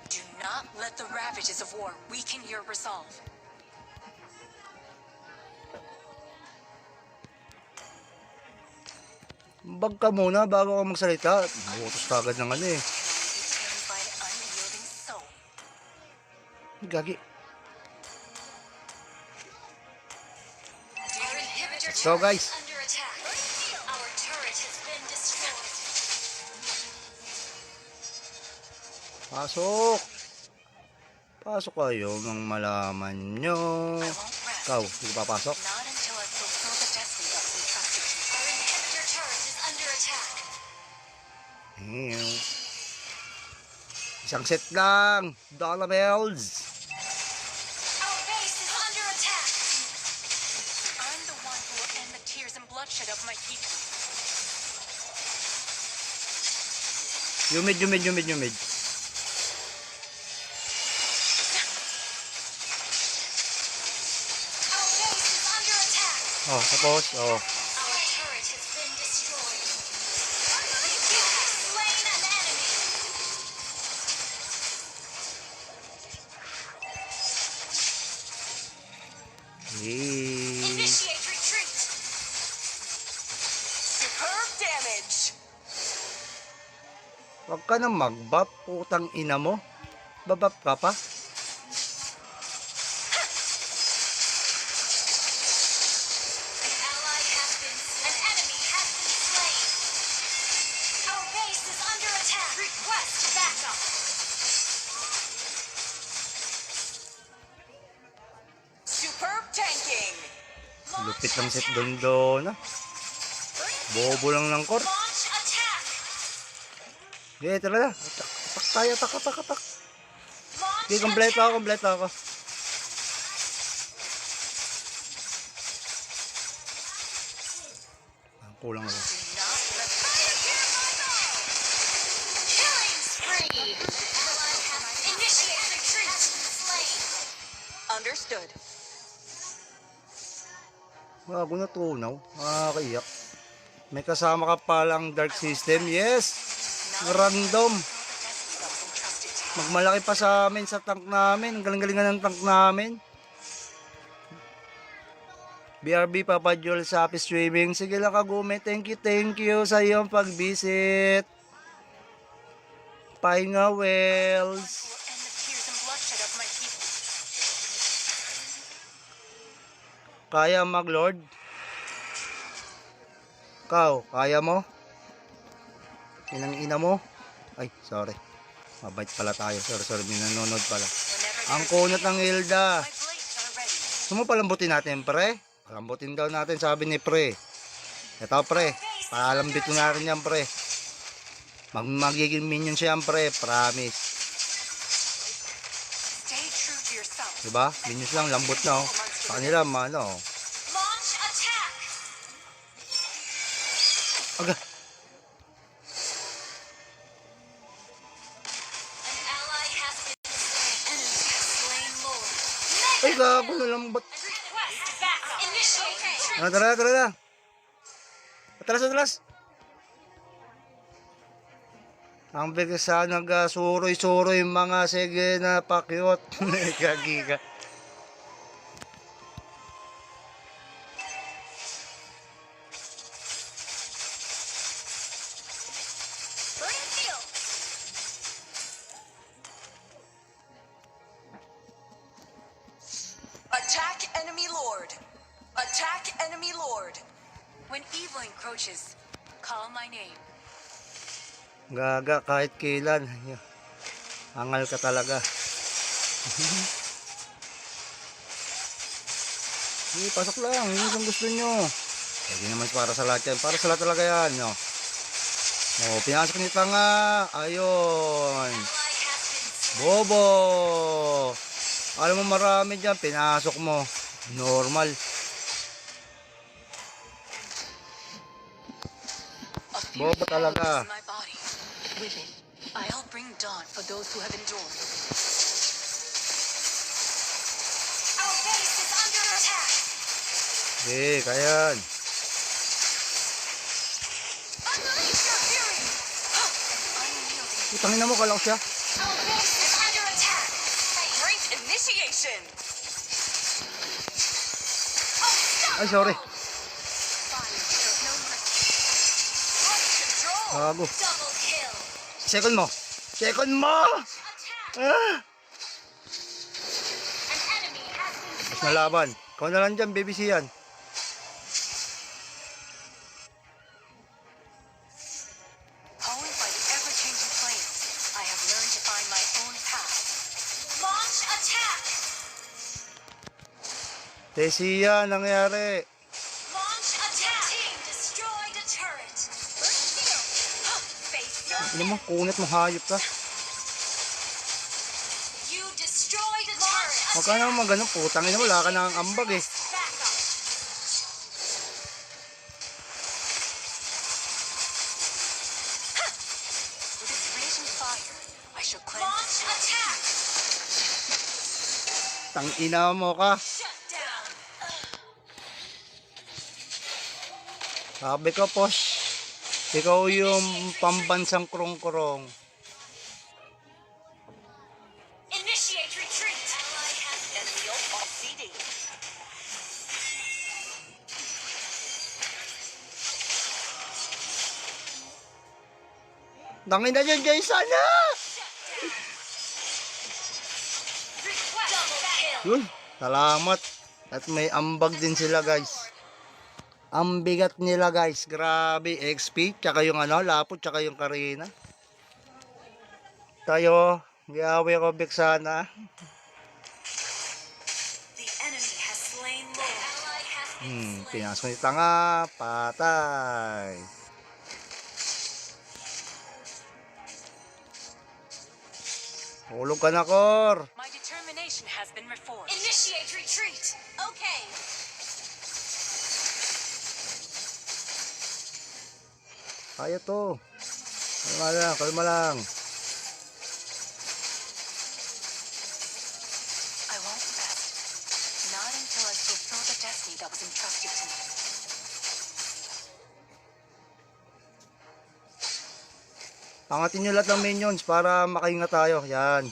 Do not let the ravages of war weaken your resolve. Bag ka muna bago ka magsalita. Nautos ka agad ng Be tamed by an unyielding soul. Gagi. Our inhibitor Let's go, turret guys. is under attack. Our turret has been destroyed. Pasok. Pasok kayo nang malaman nyo. I won't rest. Ikaw, hindi ka papasok? Not until I fulfill the destiny of the entrusted to me. Our inhibitor turret is under attack. Ew. Isang set lang. Dollar bells. Our base is under attack. I'm the one who will end the tears and bloodshed of my people. Humid. Our base is under attack. Tapos, Our turret has been destroyed. You have slain an enemy. Initiate retreat. Superb damage! Huwag ka nang mag-buff, putang ina mo. Babap ka pa? An ally has been slain. An enemy has been slain. Our base is under attack. Request backup. Superb tanking! Lupit ng set doon. Burning Bobo lang ng core. Launch attack. Okay, tara na. Atak tayo, atak. Launch Okay, kompleto ako. Kulang ako. Killing spree. Ally has initiate retreat. Slain. Understood. Bago na tunaw. Kaiyak. May kasama ka palang dark system. Yes! Random. Magmalaki pa sa amin sa tank namin. Ang galing-galingan ng tank namin. BRB Papa Joel sa Happy Streaming. Sige lang Kagumi. Thank you sa iyong pag-visit. Pahinga Wells. And the tears and bloodshed of my people. Kaya mag-lord? Ikaw, kaya mo? Inang-ina mo? Ay, sorry. Mabait pala tayo. Sorry, minanonood pala. Ang kunat ng Hilda. My blades are ready. Gusto mo palambutin natin, pre? Palambutin daw natin, sabi ni pre. Ito, pre. Palambitin natin yan, pre. Magiging minion siya yan, pre. Promise. Stay true to yourself. Diba? Minions lang, lambot na, oh. Sa kanila, ano. Launch attack. Aga. An ally has been slain. Enemy has slain Lord. Ay, gago na lambot. Request backup. Initiate retreat. Tara na. Atras. Ang bigas nagsuroy-suroy mga sige na pakyot. Kagiga. Burning field. Attack enemy lord. Attack enemy lord. When evil encroaches, call my name. Gaga kahit kailan. Angal ka talaga. Pasok lang. Yun ang gusto nyo. Hindi naman para sa lahat yan. Para sa lahat talaga yan. No? Oh, pinasok ni Tanga. Ayun. Ally has been slain. Bobo. Alam mo marami dyan. Pinasok mo. Normal. A Bobo fury talaga. lives in my body. With it, I'll bring dawn for those who have endured. Our base is under attack. Kayan. Unleash your fury! Unyielding. Utangin na mo. Kala ko siya. Our base is under attack. Great initiation! Ay, sorry. Fire shows no mercy. Right control! Gago. Double kill. Second mo. Attack. Ah! An enemy has been Mas slain. nalaban. Ikaw na lang dyan, BBC yan. Honed by the ever-changing flames, I have learned to find my own path. Launch attack. Tesia, nangyari. Launch attack. Team destroyed a turret. Burning field. Face your Ano mo, kunit mo, hayop ka. You destroyed a turret. Huwag ka naman ganun, putang ina mo, wala ka nang ambag eh. Backup. with its raging fire. I shall cleanse Launch its world. attack. Tangina mo ka. Shut down. Sabi ko, Posh. Ikaw yung pambansang krong-krong. Initiate retreat. Ally has been Enemy on CD. Tangina dyan, Jason na! request double kill. Yun, salamat. At may ambag din sila, guys. Ang bigat nila, guys. Grabe, XP, tsaka yung lapot, tsaka yung Karina. Tayo, giaway ko Bexana. The enemy has slain Lord. Ally has been Pinasok ni tanga. Patay. Hulog ka na, Kor. My determination has been reforged. Initiate retreat. Okay. Kaya to. Kalma lang, kalma lang. I won't rest. Not until I fulfill the destiny that was entrusted to me. Angatin nyo lahat ng minions para makahinga tayo. Yan.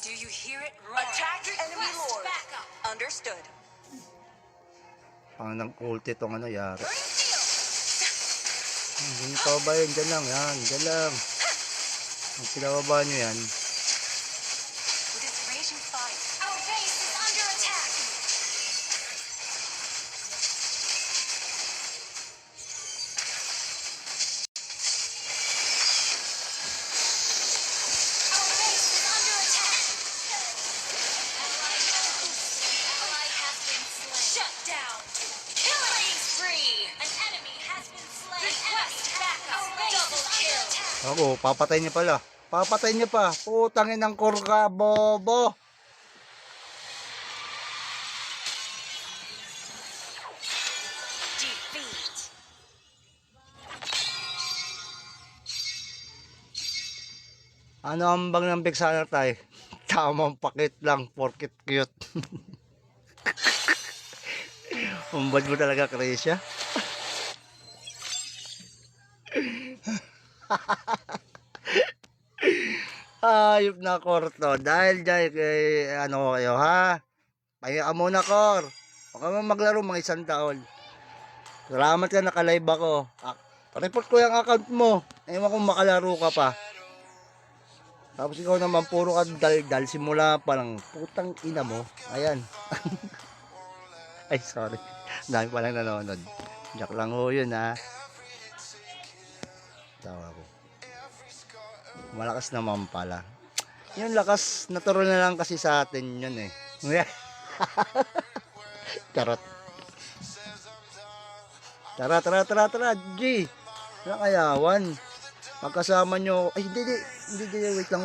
Do you hear it roar? Attack enemy Request lord. backup. Understood. Ang nag-ulti itong ano, yari. Bring steel. Hindi pa ba yun? Diyan lang, yan. Diyan lang. Ang pinababa nyo yan. With its raging fire, Our base is under attack. Our base is under attack. Ally has been slain. Shut down. Killing spree. An enemy has been slain. Request backup. Double kill. Ako, papatay niya pala. Papatay niya pa. Putangin ng kurka, bobo. defeat. Ano ang bang ng Vexana tayo? Tamang pakit lang, porkit cute. Umbad mo talaga, Krisha. Ayop na, Kor, to. Dahil dyan, kay, ano kayo, ha? Pahinga ka muna, Kor. Huwag ka man maglaro mga 1 taon. Salamat ka, nakalive ako. Report ko yung account mo. Ewan kung makalaro ka pa. Tapos ikaw naman, puro ka dal simula pa lang. Putang ina mo. Ayan. Ay, sorry. Dami palang nanonood. Jack lang ho yun, ha. Tawa ko. Malakas naman pala. Yung lakas, natural na lang kasi sa atin yun, eh. Charot. Tara, G. Walang ayawan. Magkasama nyo. Ay, hindi. Wait lang.